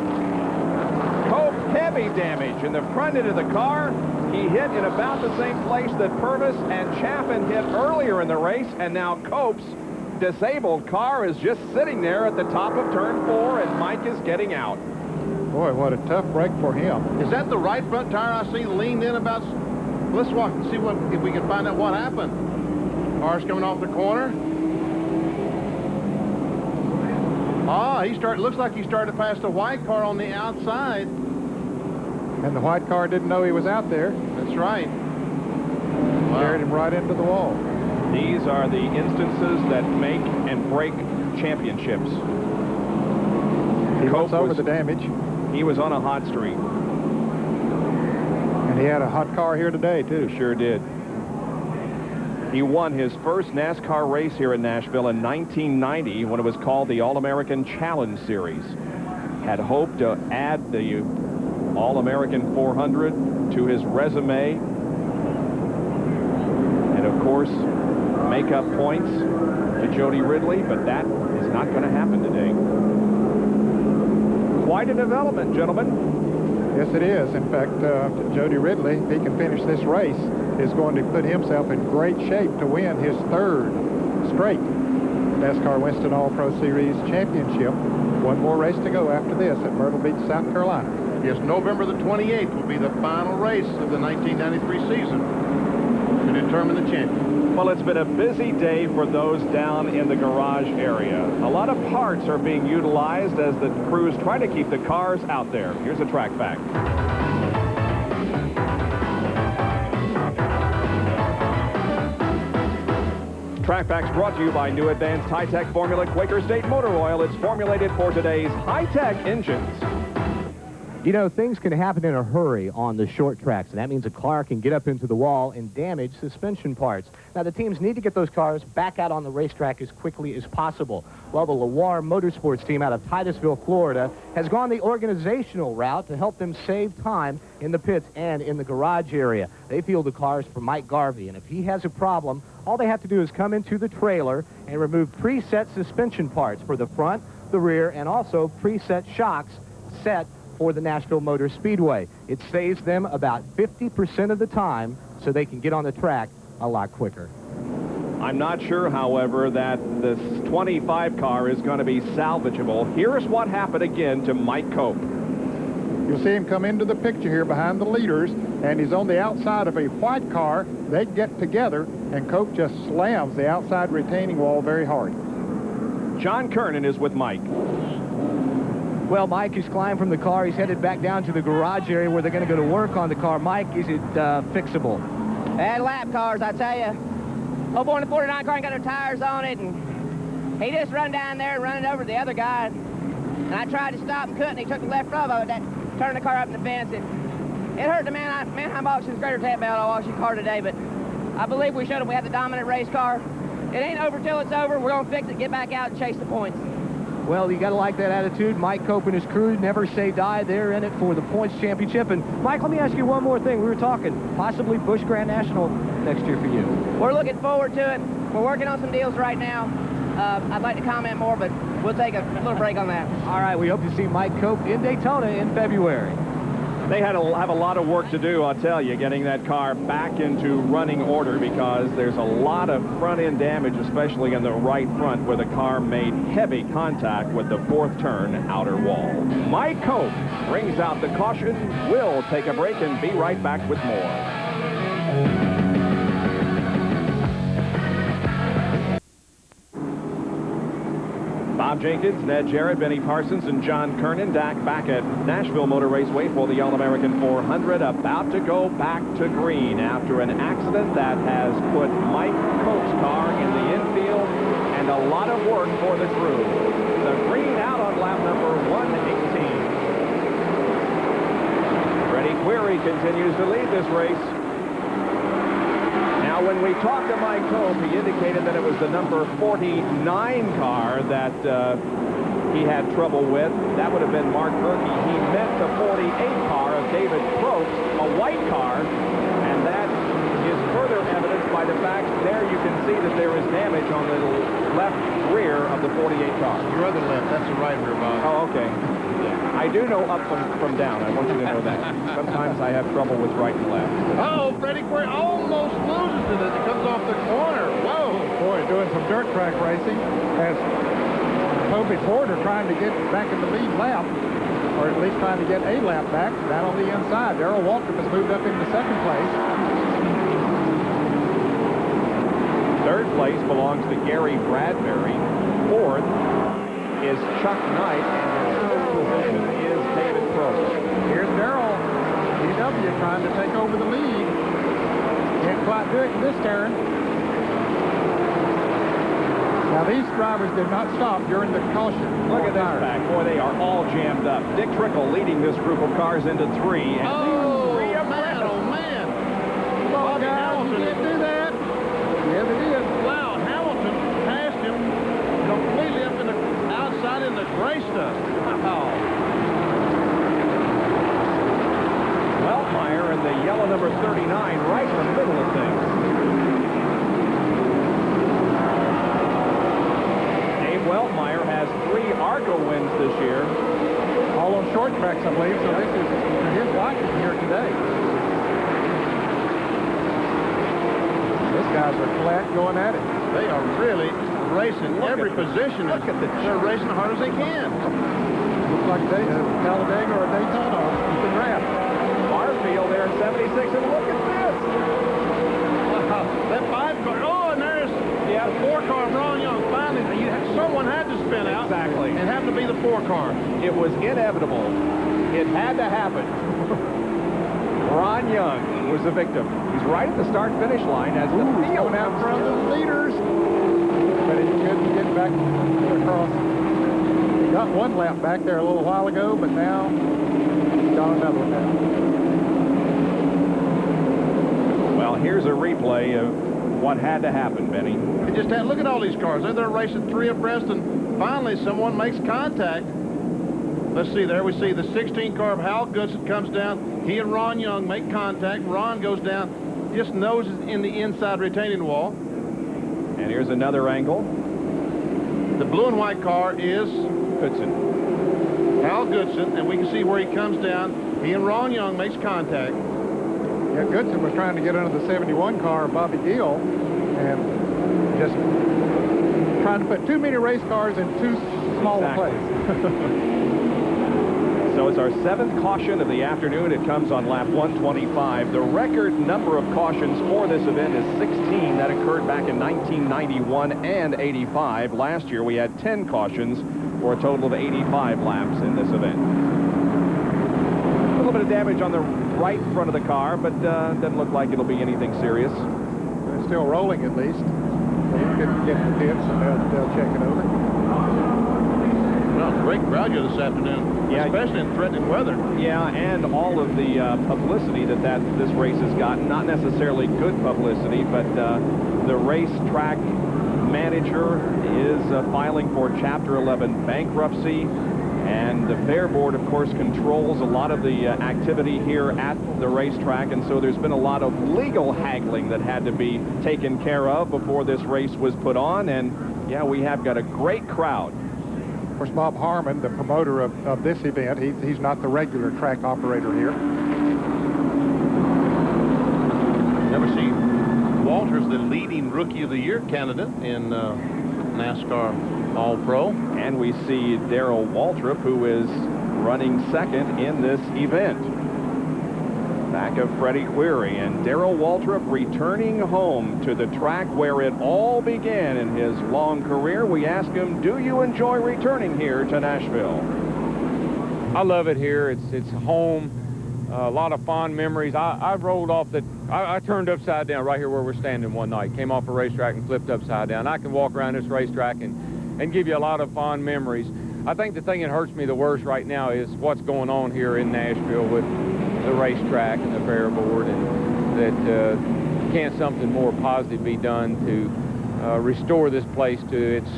Cope, heavy damage in the front end of the car. He hit in about the same place that Purvis and Chaffin hit earlier in the race, and now Cope's disabled car is just sitting there at the top of turn 4, and Mike is getting out. Boy, what a tough break for him. Is that the right front tire I see leaned in about? Let's walk and see if we can find out what happened. Car's coming off the corner. Ah, looks like he started to pass the white car on the outside. And the white car didn't know he was out there. That's right. Carried him right into the wall. These are the instances that make and break championships. He was over the damage. He was on a hot streak. And he had a hot car here today, too. Sure did. He won his first NASCAR race here in Nashville in 1990 when it was called the All-American Challenge Series. Had hoped to add the All-American 400 to his resume. And, of course, make up points to Jody Ridley, but that is not going to happen today. Quite a development, gentlemen. Yes, it is. In fact, Jody Ridley, if he can finish this race, is going to put himself in great shape to win his 3rd straight NASCAR Winston All-Pro Series championship. One more race to go after this at Myrtle Beach, South Carolina. Yes, November the 28th will be the final race of the 1993 season to determine the champion. Well, it's been a busy day for those down in the garage area. A lot of parts are being utilized as the crews try to keep the cars out there. Here's a track fact. Track Facts brought to you by New Advanced High-Tech Formula Quaker State Motor Oil. It's formulated for today's high-tech engines. You know, things can happen in a hurry on the short tracks, and that means a car can get up into the wall and damage suspension parts. Now, the teams need to get those cars back out on the racetrack as quickly as possible. Well, the Loire Motorsports team out of Titusville, Florida, has gone the organizational route to help them save time in the pits and in the garage area. They field the cars for Mike Garvey, and if he has a problem, all they have to do is come into the trailer and remove preset suspension parts for the front, the rear, and also preset shocks set for the Nashville Motor Speedway. It saves them about 50% of the time so they can get on the track a lot quicker. I'm not sure, however, that this 25 car is going to be salvageable. Here's what happened again to Mike Cope. You'll see him come into the picture here behind the leaders, and he's on the outside of a white car. They get together, and Cope just slams the outside retaining wall very hard. John Kernan is with Mike. Well, Mike has climbed from the car. He's headed back down to the garage area where they're going to go to work on the car. Mike, is it fixable? Bad lap cars, I tell you. Old boy in the 49 car ain't got no tires on it, and he just run down there and run it over the other guy. And I tried to stop and couldn't. He took the left front of it, that turned the car up in the fence. It hurt the Manheim Auctions greater tap belt auction car today, but I believe we showed him we had the dominant race car. It ain't over till it's over. We're going to fix it, get back out, and chase the points. Well, you got to like that attitude. Mike Cope and his crew never say die. They're in it for the points championship. And, Mike, let me ask you one more thing. We were talking possibly Busch Grand National next year for you. We're looking forward to it. We're working on some deals right now. I'd like to comment more, but we'll take a little break on that. All right, we hope to see Mike Cope in Daytona in February. They had to have a lot of work to do, I'll tell you, getting that car back into running order because there's a lot of front-end damage, especially in the right front, where the car made heavy contact with the fourth turn outer wall. Mike Cope brings out the caution. We'll take a break and be right back with more. Bob Jenkins, Ned Jarrett, Benny Parsons, and John Kernan back at Nashville Motor Raceway for the All-American 400, about to go back to green after an accident that has put Mike Cope's car in the infield and a lot of work for the crew. The green out on lap number 118. Freddie Query continues to lead this race. Now, when we talked to Mike Cope, he indicated that it was the number 49 car that he had trouble with. That would have been Mark Berkey. He meant the 48 car of David Probst, a white car, and that is further evidenced by the fact there you can see that there is damage on the left rear of the 48 car. Your other left, that's the right rear, Bob. Oh, okay. I do know up from down. I want you to know that. Sometimes I have trouble with right and left. Oh, Freddie Query almost loses it as it comes off the corner. Whoa. Boy, doing some dirt track racing as Toby Porter trying to get back in the lead lap, or at least trying to get a lap back down on the inside. Darrell Waltrip has moved up into second place. Third place belongs to Gary Bradbury. Fourth is Chuck Knight. Position is David Probst. Here's Darrell DW trying to take over the lead. Can't quite do it in this turn. Now these drivers did not stop during the caution. Look at this back. Boy, they are all jammed up. Dick Trickle leading this group of cars into three. And Oh, man, oh, man. Bobby Hamilton didn't do that. Yes, it is. Wow, Hamilton passed him completely up in the outside in the gray stuff. Wow. Weltmeyer in the yellow number 39 right in the middle of things. Dave Weltmeyer has 3 ARCA wins this year. All on short tracks, I believe, so this is his liking here today. These guys are flat going at it. They are really racing every position. Look at this. They're racing as hard as they can. Looks like a Talladega or a Daytona. You can wrap. Barfield there at 76, and look at this. That 5-car. Oh, and there's the 4-car of Ron Young. Finally, someone had to spin out. Exactly. It happened to be the 4-car. It was inevitable. It had to happen. Ron Young was the victim. He's right at the start-finish line as the field out front of the leaders. But he couldn't get back across. He got one lap back there a little while ago, but now he's got another one now. Well, here's a replay of what had to happen, Benny. It just had, look at all these cars. They're racing 3 abreast, and finally someone makes contact. Let's see, there we see the 16 car of Hal Goodson comes down. He and Ron Young make contact. Ron goes down, just noses in the inside retaining wall. And here's another angle. The blue and white car is Goodson. Hal Goodson, and we can see where he comes down. He and Ron Young makes contact. Yeah, Goodson was trying to get under the 71 car of Bobby Gill and just trying to put too many race cars in too small a place. So it's our 7th caution of the afternoon. It comes on lap 125. The record number of cautions for this event is 16. That occurred back in 1991 and 85. Last year we had 10 cautions for a total of 85 laps in this event. A little bit of damage on the right front of the car, but doesn't look like it'll be anything serious. They're still rolling at least. They can get the pits and they'll check it over. Well, great crowd here this afternoon, yeah, especially in threatening weather. Yeah, and all of the publicity that this race has gotten. Not necessarily good publicity, but the racetrack manager is filing for Chapter 11 bankruptcy. And the Fair Board, of course, controls a lot of the activity here at the racetrack, and so there's been a lot of legal haggling that had to be taken care of before this race was put on. And, yeah, we have got a great crowd. Of course, Bob Harmon, the promoter of this event, he's not the regular track operator here. Never see Walters, the leading Rookie of the Year candidate in NASCAR All-Pro. And we see Darrell Waltrip, who is running second in this event. Back of Freddie Query, and Darrell Waltrip returning home to the track where it all began in his long career. We ask him, do you enjoy returning here to Nashville? I love it here. It's home. A lot of fond memories. I rolled off I turned upside down right here where we're standing one night. Came off a racetrack and flipped upside down. I can walk around this racetrack and give you a lot of fond memories. I think the thing that hurts me the worst right now is what's going on here in Nashville with the racetrack and the Fair Board, and that can't something more positive be done to restore this place to its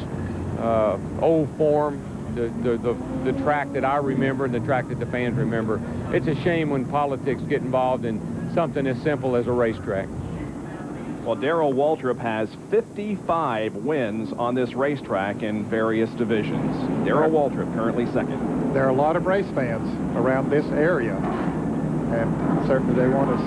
old form, the track that I remember and the track that the fans remember. It's a shame when politics get involved in something as simple as a racetrack. Well, Darrell Waltrip has 55 wins on this racetrack in various divisions. Darrell Waltrip currently second. There are a lot of race fans around this area, and certainly they want to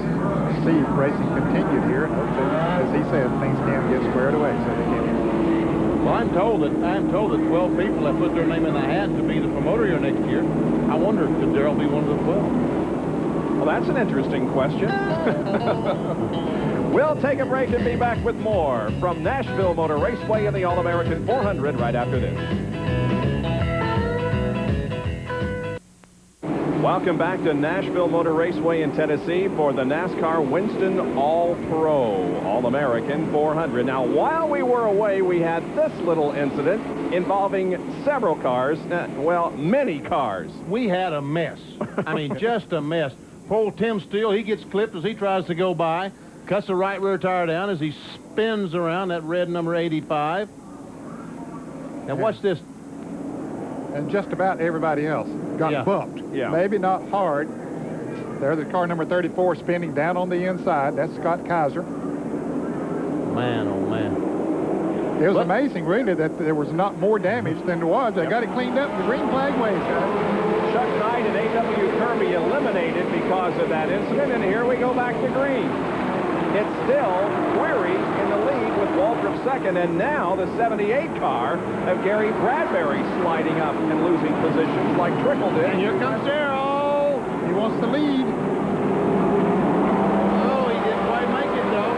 see racing continued here. And hopefully, as he said, things can get squared away so they can. Well, I'm told that 12 people have put their name in the hat to be the promoter here next year. I wonder, could Darrell be one of the 12? Well, that's an interesting question. We'll take a break and be back with more from Nashville Motor Raceway and the All-American 400 right after this. Welcome back to Nashville Motor Raceway in Tennessee for the NASCAR Winston All-Pro, All-American 400. Now, while we were away, we had this little incident involving several cars, well, many cars. We had a mess. I mean, just a mess. Poor old Tim Steele, he gets clipped as he tries to go by, cuts the right rear tire down as he spins around that red number 85. Now, watch this. And just about everybody else got bumped. Yeah. Maybe not hard. There's the car number 34 spinning down on the inside. That's Scott Kaiser. Man, oh, man. It was amazing, really, that there was not more damage than there was. They got it cleaned up. The green flag waves, guys. Chuck Knight and A.W. Kirby eliminated because of that incident, and here we go back to green. It's still Query in the lead with Waltrip second, and now the 78 car of Gary Bradbury sliding up and losing positions like Trickle did. And here comes Darrell. He wants the lead. Oh, he didn't quite make it, though.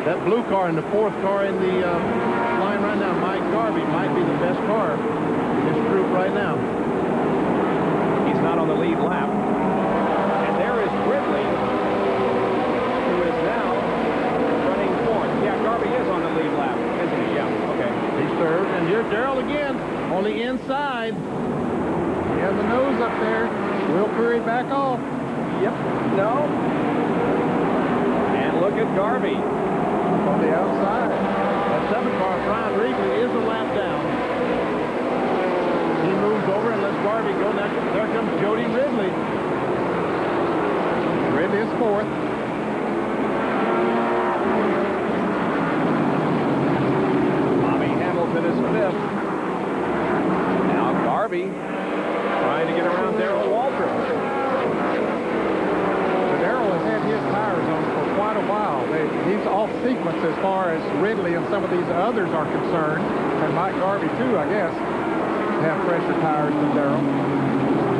That blue car and the fourth car in the line right now, Mike Garvey, might be the best car in this group right now. He's not on the lead lap. And there is Ridley, who is now running fourth. Yeah, Garvey is on the lead lap, isn't he? Yeah, okay. He's third. And here's Darrell again on the inside. He has the nose up there. Will Query back off? Yep. No. And look at Garvey. On the outside. That seventh car, Brian Reekley, is a lap down. He moves over and lets Garvey go. Now, there comes Jody Ridley. Ridley is fourth. Bobby Hamilton is fifth. Now Garvey trying to get around Darrell Waltrip. Darrell has had his tires on for quite a while. He's off sequence as far as Ridley and some of these others are concerned, and Mike Garvey too, I guess, have fresher tires than Darrell.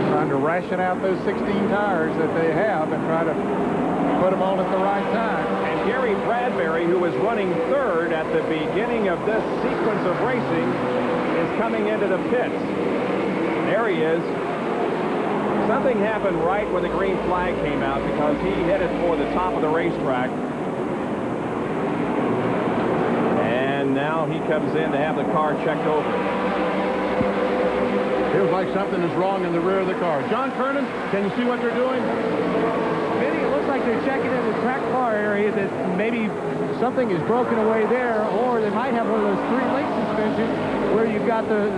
Trying to ration out those 16 tires that they have and try to put them on at the right time. And Gary Bradbury, who was running third at the beginning of this sequence of racing, is coming into the pits. There he is. Something happened right when the green flag came out because he headed for the top of the racetrack. And now he comes in to have the car checked over. Feels like something is wrong in the rear of the car. John Kernan, can you see what they're doing? Vinny, it looks like they're checking in the track car area that maybe something is broken away there, or they might have one of those three-link suspensions where you've got the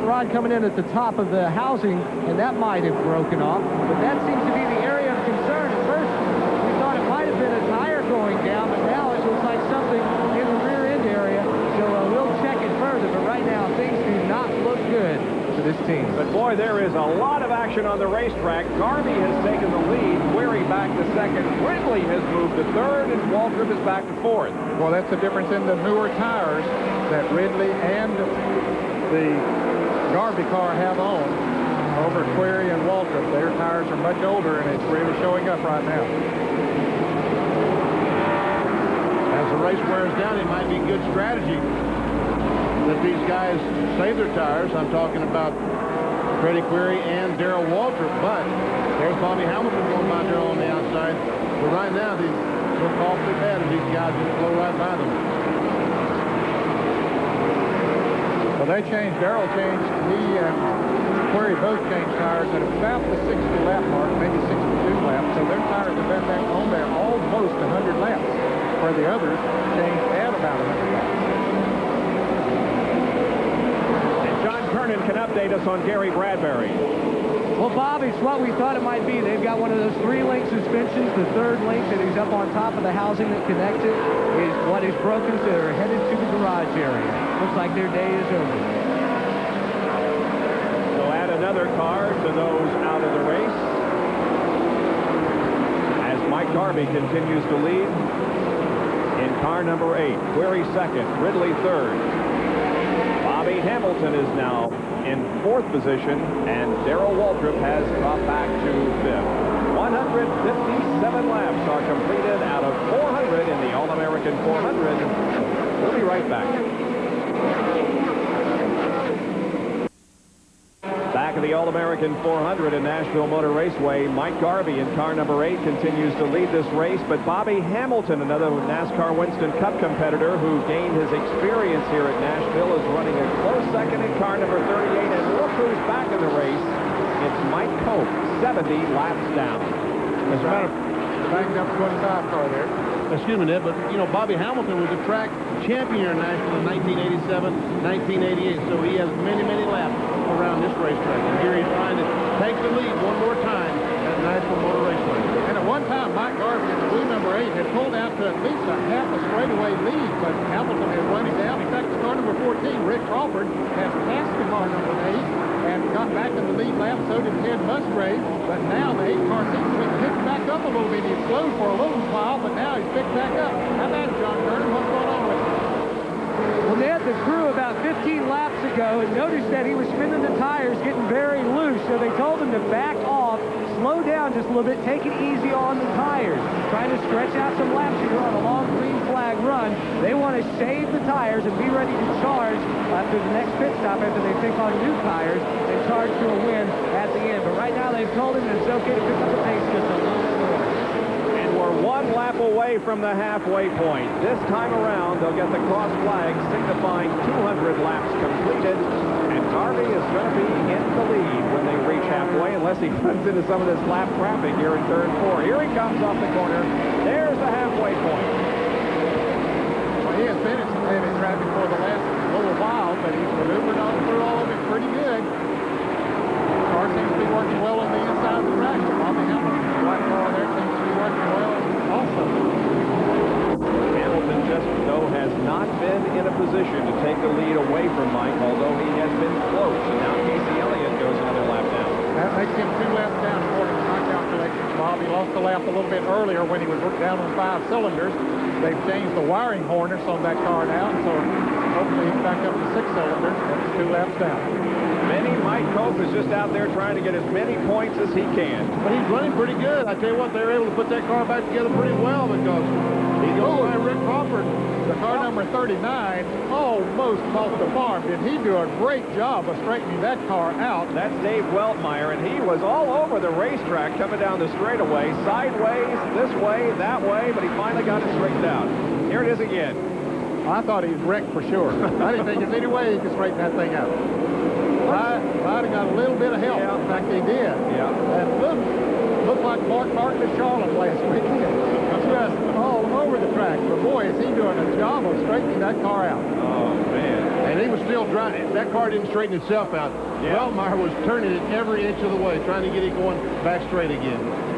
rod coming in at the top of the housing, and that might have broken off. But that seems to be the area of concern. At first, we thought it might have been a tire going down, but now it looks like something in the rear end area. So we'll check it further, but right now things do not look good for this team. But boy, there is a lot of action on the racetrack. Garvey has taken the lead, Query back to second, Ridley has moved to third, and Waltrip is back to fourth. Well, that's the difference in the newer tires that Ridley and the Garvey car have on over Query and Waltrip. Their tires are much older, and it's really showing up right now. As the race wears down, it might be good strategy that these guys save their tires. I'm talking about Freddie Query and Darrell Waltrip, but there's Bobby Hamilton going by Darrell on the outside. But right now, they look awfully bad as these guys just blow right by them. Well, they changed. Darrell changed. He and Query both changed tires at about the 60 lap mark, maybe 62 laps. So their tires have been back on there almost 100 laps, where the others changed at about 100 laps. John Kernan can update us on Gary Bradbury. Well, Bob, it's what we thought it might be. They've got one of those three-link suspensions. The third link that is up on top of the housing that connects it is what is broken, so they're headed to the garage area. Looks like their day is over. So add another car to those out of the race. As Mike Garvey continues to lead in car number 8. Query second, Ridley third. Bobby Hamilton is now in fourth position, and Darrell Waltrip has dropped back to fifth. 157 laps are completed out of 400 in the All-American 400. We'll be right back. Back of the All-American 400 in Nashville Motor Raceway, Mike Garvey in car number 8 continues to lead this race, but Bobby Hamilton, another NASCAR Winston Cup competitor who gained his experience here at Nashville, is running a close second in car number 38, and look who's back in the race. It's Mike Cope, 70 laps down. As a matter of Banged up 25 car there. excuse me, Ned, but, you know, Bobby Hamilton was a track champion here in Nashville in 1987, 1988, so he has many, many laps around this racetrack. And here he's trying to take the lead one more time at Nashville Motor Raceway. And at one time, Mike Garvey in the blue number 8 8 had pulled out to at least a half a straightaway lead, but Hamilton is running down. In fact, the car number 14, Rick Crawford, has passed the car number 8 and got back in the lead lap. So did Ted Musgrave. But now the 8 car seems to be picked back up a little bit. He slowed for a little while, but now he's picked back up. How about it, John Turner? What's going on with it? Well, Ned, the crew about 15 laps ago noticed that he was spinning the tires, getting very loose, so they told him to back off, slow down just a little bit, take it easy on the tires, trying to stretch out some laps here on a long green flag run. They want to save the tires and be ready to charge after the next pit stop after they pick on new tires and charge to a win at the end. But right now they've told him that it's okay to pick up the pace just a little bit more. We're 1 lap away from the halfway point. This time around, they'll get the cross flag signifying 200 laps completed, and Garvey is going to be in the lead when they reach halfway, unless he runs into some of this lap traffic here in turn 4. Here he comes off the corner. There's the halfway point. Well, he has been in some heavy traffic for the last little while, but he's maneuvered on through all of it pretty good. The car seems to be working well on the inside of the track. Bobby Hamilton, the black car there, seems to be working well also. Hamilton just, though, has not been in a position to take the lead away from Mike, although he has been close. And now Casey Elliott goes another lap down. That makes him 2 laps down, according to my calculations. Bob, he lost the lap a little bit earlier when he was down on 5 cylinders. They've changed the wiring harness on that car now, so hopefully he's back up to 6 cylinders. That's 2 laps down. Mike Cope is just out there trying to get as many points as he can. But he's running pretty good. I tell you what, they were able to put that car back together pretty well because he goes by Rick Crawford. The car number 39 almost off the farm. Did he do a great job of straightening that car out? That's Dave Weltmeyer, and he was all over the racetrack coming down the straightaway, sideways, this way, that way, but he finally got it straightened out. Here it is again. I thought he was wrecked for sure. I didn't think there's any way he could straighten that thing out. Ryder got a little bit of help. Yeah. In fact, he did. Yeah. And looked like Mark Martin at Charlotte last weekend. Just all over the track. But boy, is he doing a job of straightening that car out. Oh, man. And he was still driving. That car didn't straighten itself out. Yeah. Weltmeyer was turning it every inch of the way, trying to get it going back straight again.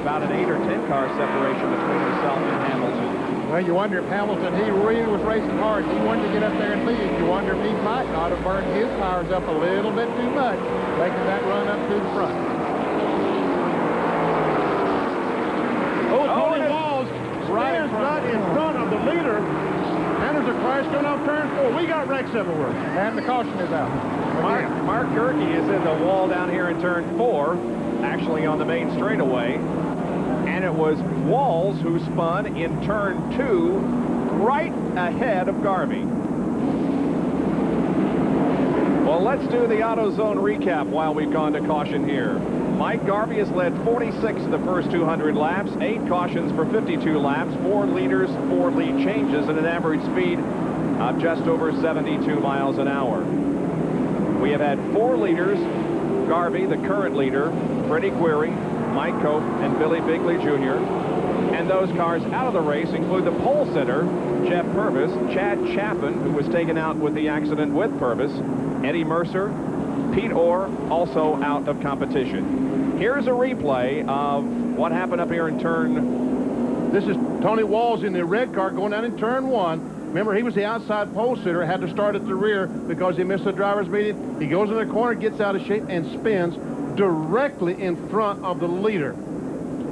About an 8 or 10 car separation between himself and Hamilton. Well, you wonder if Hamilton, he really was racing hard. He wanted to get up there and lead. You wonder if he might not have burned his tires up a little bit too much, making that run up to the front. Tony Walls right in front of the leader. And there's a crash going off turn 4. We got wrecks everywhere. And the caution is out. Mark Gerke is in the wall down here in turn 4, actually on the main straightaway. And it was Walls who spun in turn 2 right ahead of Garvey. Well, let's do the AutoZone recap while we've gone to caution here. Mike Garvey has led 46 of the first 200 laps, 8 cautions for 52 laps, 4 leaders, 4 lead changes, and an average speed of just over 72 miles an hour. We have had 4 leaders: Garvey, the current leader, Freddie Query, Mike Cope, and Billy Bigley Jr. And those cars out of the race include the pole sitter, Jeff Purvis, Chad Chapin, who was taken out with the accident with Purvis, Eddie Mercer, Pete Orr, also out of competition. Here's a replay of what happened up here in turn. This is Tony Walls in the red car going down in turn 1. Remember, he was the outside pole sitter, had to start at the rear because he missed the driver's meeting. He goes in the corner, gets out of shape, and spins directly in front of the leader.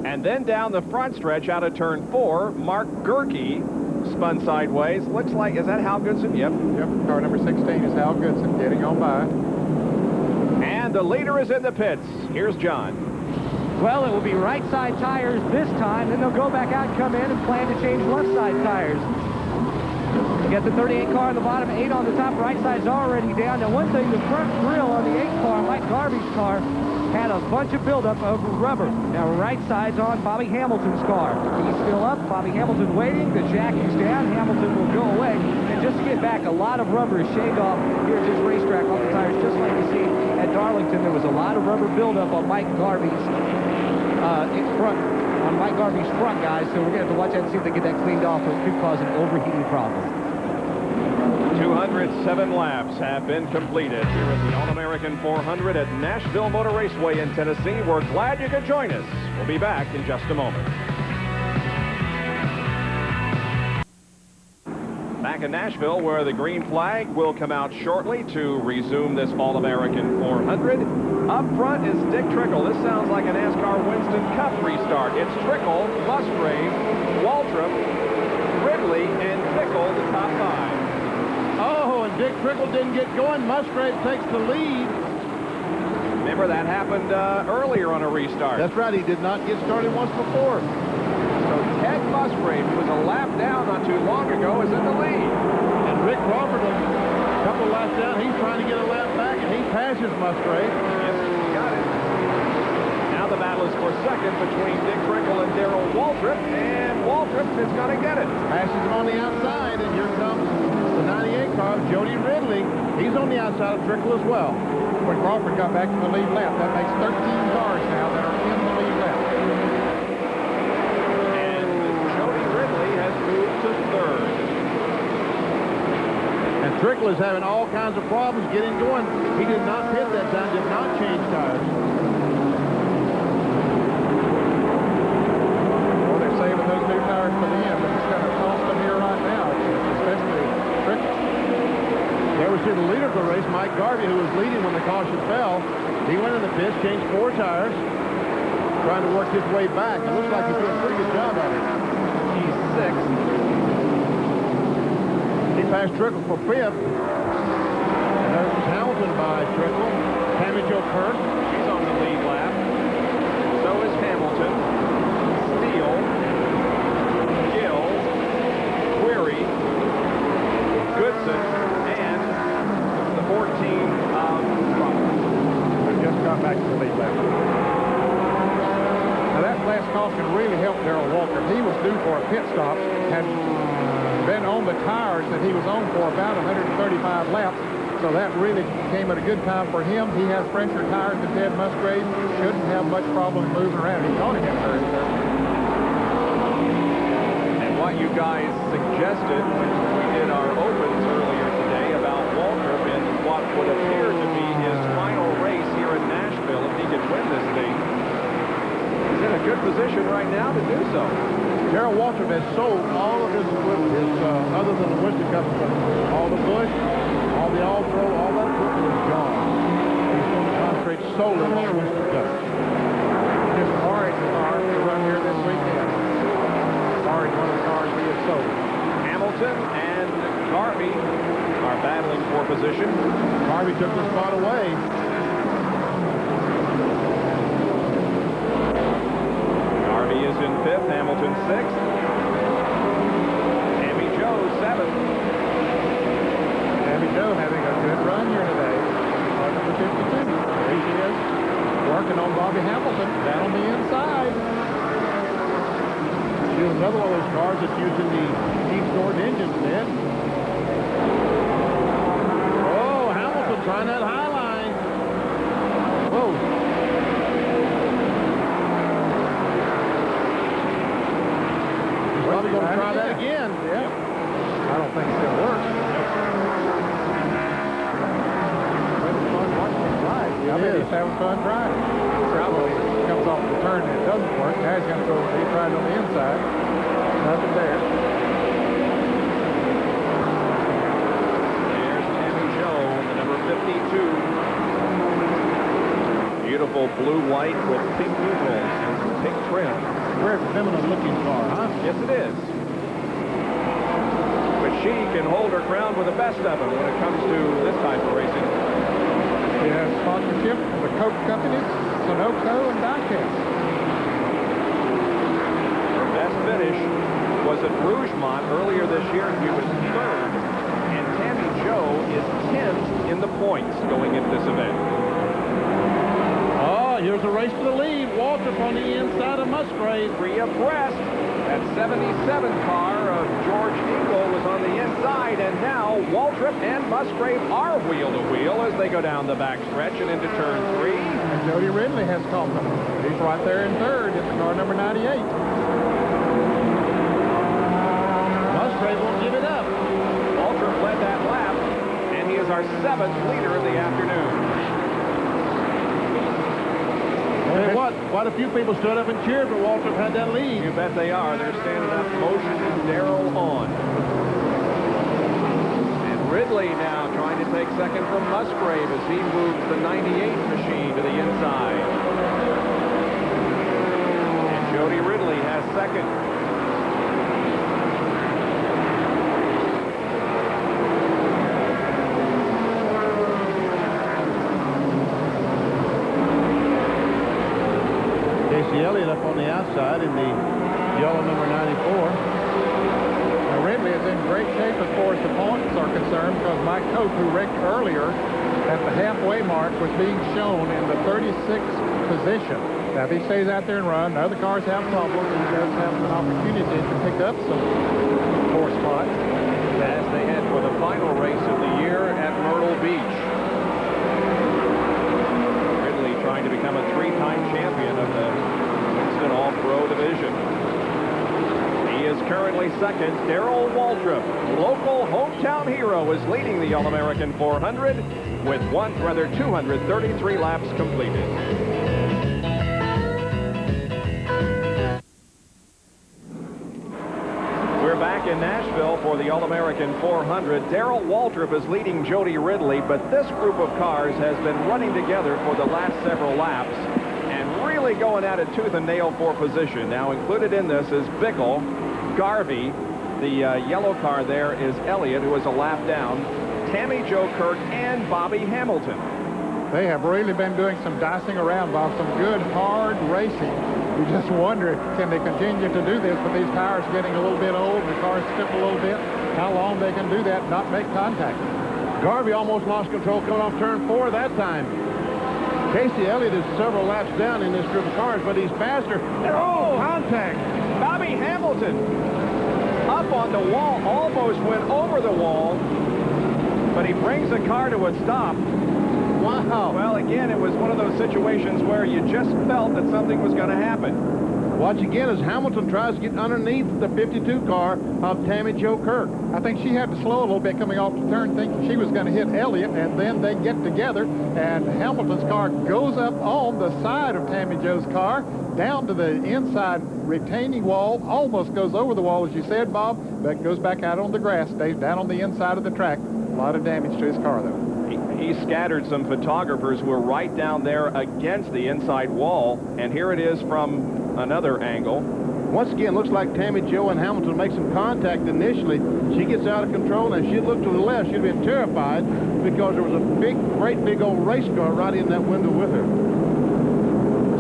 And then down the front stretch out of turn 4, Mark Gerke spun sideways. Looks like, is that Hal Goodson? Yep. Yep, car number 16 is Hal Goodson getting on by. And the leader is in the pits. Here's John. Well, it will be right side tires this time, then they'll go back out and come in and plan to change left side tires. You got the 38 car on the bottom, 8 on the top, right side's already down. Now, one thing, the front grille on the 8 car, Mike Garvey's car, had a bunch of buildup of rubber. Now, right side's on Bobby Hamilton's car. He's still up. Bobby Hamilton waiting. The jack is down. Hamilton will go away. And just to get back, a lot of rubber is shaved off here at this racetrack off the tires, just like you see at Darlington. There was a lot of rubber buildup on Mike Garvey's front on Mike Garvey's front, guys, so we're going to have to watch that and see if they get that cleaned off, or it could cause an overheating problem. 207 laps have been completed here at the All-American 400 at Nashville Motor Raceway in Tennessee. We're glad you could join us. We'll be back in just a moment. Back in Nashville, where the green flag will come out shortly to resume this All-American 400. Up front is Dick Trickle. This sounds like a NASCAR Winston Cup restart. It's Trickle, Musgrave, Waltrip, Ridley, and Trickle, the top 5. Oh, and Dick Trickle didn't get going. Musgrave takes the lead. Remember, that happened earlier on a restart. That's right. He did not get started once before. So Ted Musgrave, who was a lap down not too long ago, is in the lead. And Rick Crawford, a couple laps down, he's trying to get a lap back, and he passes Musgrave. Yes, he got it. Now the battle is for second between Dick Trickle and Darrell Waltrip, and Waltrip is going to get it. Passes him on the outside, and here comes the 98 car, Jody Ridley. He's on the outside of Trickle as well. When Crawford got back to the lead lap, that makes 13 cars now that are in the lead lap. And Jody Ridley has moved to third. And Trickle is having all kinds of problems getting going. He did not pit that time, did not change tires. Well, they're saving those new tires for the end, but it's going to cost them here right now, especially Trickle. There we see the leader of the race, Mike Garvey, who was leading when the caution fell. He went in the pits, changed 4 tires, trying to work his way back. It looks like he's doing a pretty good job at it. He's 6th. He passed Trickle for 5th. And there's Hamilton by Trickle. Tammy Jo Kirk. She's on the lead lap. So is Hamilton, Steele, Gill, Query, Goodson, and the 14 of Roberts. They just got back to the lead lap. Now that last caution really helped Darrell Waltrip. He was due for a pit stop, had been on the tires that he was on for about 135 laps, so that really came at a good time for him. He has fresher tires than Ted Musgrave. Shouldn't have much problem moving around. He's on him in third. And what you guys suggested when we did our opens earlier today about Waltrip in what would appear to be his final race here in Nashville, if he could win this thing, he's in a good position right now to do so. Darrell Waltrip has sold all of his equipment, other than the Winston Cup equipment. All the Bush, all the All-Pro, all that equipment is gone. He's going to concentrate solely on the Winston Cup. Just orange car to run here this weekend. Orange, one of the cars he has sold. Hamilton and Garvey are battling for position. Garvey took the spot away. Garvey is in 5th, Hamilton 6th. Tammy Jo 7th. Tammy Jo having a good run here today. Starting for 52. There she is. Working on Bobby Hamilton down on the inside. Here's another one of those cars that's using the deep-stored engines, Ned. Oh, Hamilton trying that high line. Whoa. He's probably going to try that again. Yeah. I don't think it's going to work. It's fun watching him ride. I bet he's having fun driving. Probably comes off the turn and it doesn't work. Now he's going to go, he tried on the inside. Nothing there. There's Tammy Jo, the number 52. Beautiful blue-white with pink numerals and some pink trim. Very feminine-looking car, huh? Yes, it is. But she can hold her ground with the best of them when it comes to this type of racing. He has sponsorship from the Coke companies, Sunoco, and Diecast. Her best finish was at Rougemont earlier this year. She was 3rd. And Tammy Jo is 10th in the points going into this event. Oh, here's a race for the lead. Waltrip on the inside of Musgrave. 3 abreast. That 77 car of George Engel was on the inside, and now Waltrip and Musgrave are wheel to wheel as they go down the back stretch and into turn 3. And Jody Ridley has caught them. He's right there in third in the car number 98. Musgrave won't give it up. Waltrip led that lap, and he is our 7th leader of the afternoon. And what? Quite a few people stood up and cheered when Waltrip had that lead. You bet they are. They're standing up, motioning Darrell on. And Ridley now trying to take second from Musgrave as he moves the 98 machine to the inside. And Jody Ridley has second. Elliott up on the outside in the yellow number 94. Now, Ridley is in great shape as far as the points are concerned because Mike Cope, who wrecked earlier at the halfway mark, was being shown in the 36th position. Now, if he stays out there and runs, other cars have problems, he does have an opportunity to pick up some 4 spots. As they head for the final race of the year at Myrtle Beach. Ridley trying to become a 3-time champion of the Winston All-Pro division. He is currently second. Darrell Waltrip, local hometown hero, is leading the All-American 400 with 233 laps completed. We're back in Nashville for the All-American 400. Darrell Waltrip is leading Jody Ridley, but this group of cars has been running together for the last several laps and really going at it tooth and nail for position. Now included in this is Bickle, Garvey, the yellow car there is Elliott, who is a lap down, Tammy Jo Kirk, and Bobby Hamilton. They have really been doing some dicing around, Bob, some good, hard racing. You just wonder, can they continue to do this with these tires getting a little bit old, the cars stiff a little bit, how long they can do that and not make contact. Garvey almost lost control coming off turn 4 that time. Casey Elliott is several laps down in this group of cars, but he's faster. Oh, contact. Bobby Hamilton up on the wall, almost went over the wall, but he brings the car to a stop. Wow. Well, again, it was one of those situations where you just felt that something was going to happen. Watch again as Hamilton tries to get underneath the 52 car of Tammy Jo Kirk. I think she had to slow a little bit coming off the turn, thinking she was going to hit Elliott, and then they get together, and Hamilton's car goes up on the side of Tammy Jo's car, down to the inside retaining wall, almost goes over the wall, as you said, Bob, but goes back out on the grass, stays down on the inside of the track. A lot of damage to his car, though. He scattered some photographers who were right down there against the inside wall, and here it is from another angle. Once again, looks like Tammy Jo and Hamilton make some contact initially. She gets out of control, and if she'd looked to the left, she'd have been terrified because there was a great big old race car right in that window with her.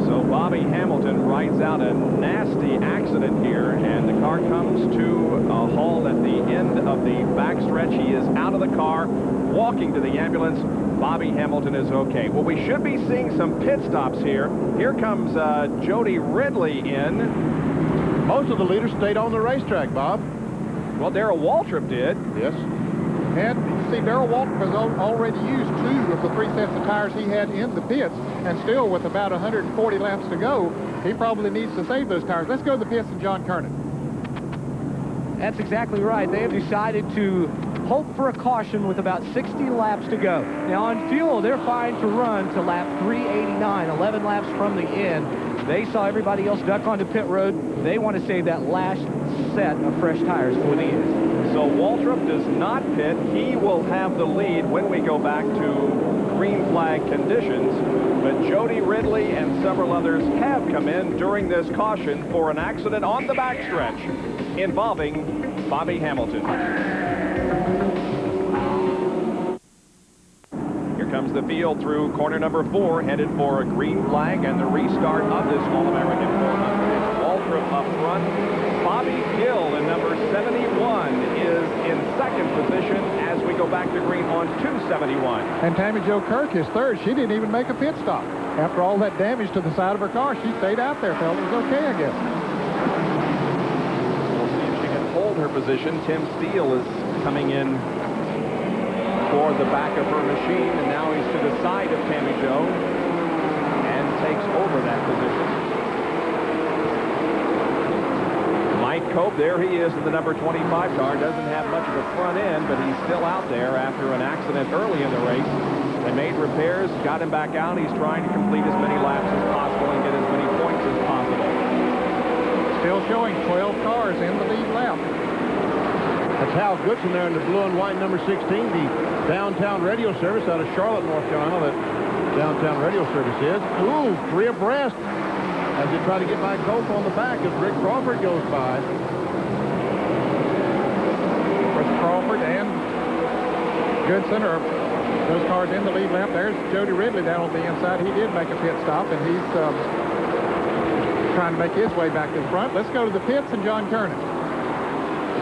So Bobby Hamilton rides out a nasty accident here, and the car comes to a halt at the end of the backstretch. He is out of the car, walking to the ambulance. Bobby Hamilton is okay. Well, we should be seeing some pit stops here. Here comes Jody Ridley in. Most of the leaders stayed on the racetrack, Bob. Well, Darrell Waltrip did. Yes. And you see, Darrell Waltrip has already used 2 of the 3 sets of tires he had in the pits, and still with about 140 laps to go, he probably needs to save those tires. Let's go to the pits and John Kernan. That's exactly right. They have decided to hope for a caution with about 60 laps to go. Now on fuel, they're fine to run to lap 389, 11 laps from the end. They saw everybody else duck onto pit road. They want to save that last set of fresh tires for the end. So Waltrip does not pit. He will have the lead when we go back to green flag conditions. But Jody Ridley and several others have come in during this caution for an accident on the backstretch involving Bobby Hamilton. Here comes the field through corner number 4, headed for a green flag and the restart of this All-American 400. It's Waltrip up front. Bobby Gill in number 71 is in second position as we go back to green on 271. And Tammy Jo Kirk is third. She didn't even make a pit stop. After all that damage to the side of her car, she stayed out there, felt it was okay, I guess. We'll see if she can hold her position. Tim Steele is coming in toward the back of her machine, and now he's to the side of Tammy Jo and takes over that position. Mike Cope, there he is in the number 25 car. Doesn't have much of a front end, but he's still out there after an accident early in the race. They made repairs, got him back out. He's trying to complete as many laps as possible and get as many points as possible. Still showing 12 cars in the lead lap. That's Hal Goodson there in the blue and white number 16, the downtown radio service out of Charlotte, North Carolina. That downtown radio service is. Ooh, 3 abreast as they try to get by Cope on the back as Rick Crawford goes by. Chris Crawford and Goodson are those cars in the lead lap. There's Jody Ridley down on the inside. He did make a pit stop, and he's trying to make his way back to the front. Let's go to the pits and John Kernan.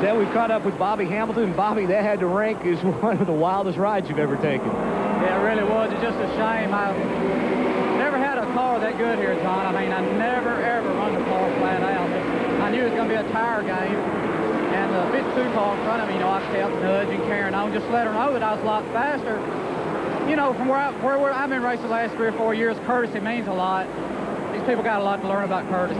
Then we've caught up with Bobby Hamilton. Bobby, that had to rank as one of the wildest rides you've ever taken. Yeah, it really was. It's just a shame. I never had a car that good here, John. I mean, I never, ever run the car flat out. I knew it was going to be a tire game. And the 52 car in front of me, you know, I kept nudging, carrying on, just let her know that I was a lot faster. You know, from where I've been racing the last 3 or 4 years, courtesy means a lot. These people got a lot to learn about courtesy.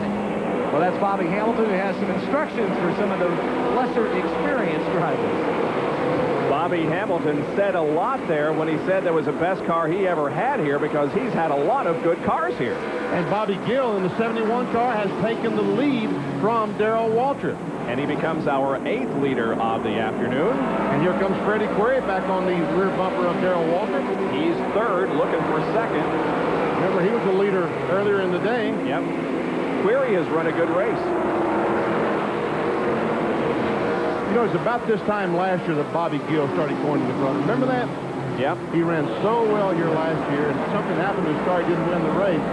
Well, that's Bobby Hamilton, who has some instructions for some of those lesser experienced drivers. Bobby Hamilton said a lot there when he said that was the best car he ever had here, because he's had a lot of good cars here. And Bobby Gill in the 71 car has taken the lead from Darrell Waltrip. And he becomes our 8th leader of the afternoon. And here comes Freddie Query back on the rear bumper of Darrell Waltrip. He's 3rd, looking for 2nd. Remember, he was the leader earlier in the day. Yep. Query has run a good race. You know, it's about this time last year that Bobby Gill started going to the front. Remember that? Yep. He ran so well here last year, and something happened to his car. He didn't win the race.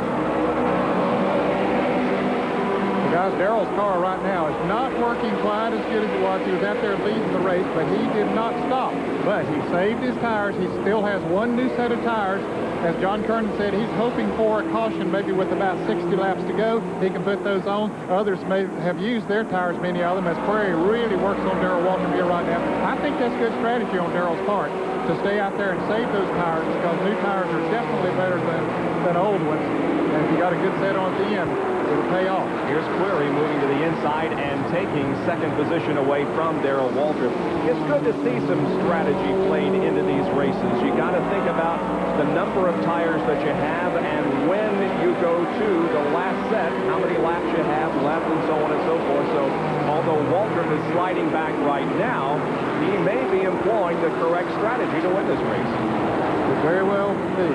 Guys, Darrell's car right now is not working quite as good as it was. He was out there leading the race, but he did not stop. But he saved his tires. He still has 1 new set of tires. As John Kernan said, he's hoping for a caution maybe with about 60 laps to go. He can put those on. Others may have used their tires, many of them, as Query really works on Darrell Waltrip here right now. I think that's good strategy on Darrell's part to stay out there and save those tires, because new tires are definitely better than old ones. And if you got a good set on at the end, it'll pay off. Here's Query moving to the inside and taking 2nd position away from Darrell Waltrip. It's good to see some strategy played into these races. You got to think about the number of tires that you have, and when you go to the last set, how many laps you have left, and so on and so forth. So although Waltrip is sliding back right now, he may be employing the correct strategy to win this race. Could very well be.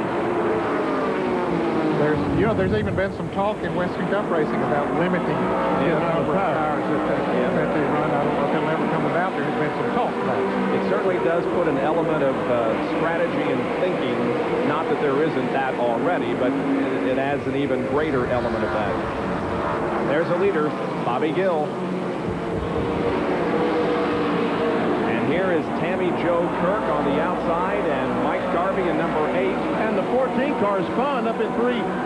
There's even been some talk in Winston Cup racing about limiting the number of tires that they run. I don't know if it'll ever come about. There's been some talk about it. It certainly does put an element of strategy and thinking. Not that there isn't that already, but it adds an even greater element of that. There's a leader, Bobby Gill. And here is Tammy Jo Kirk on the outside, and Mike Garvey in number 8. And the 14 car is Fun up in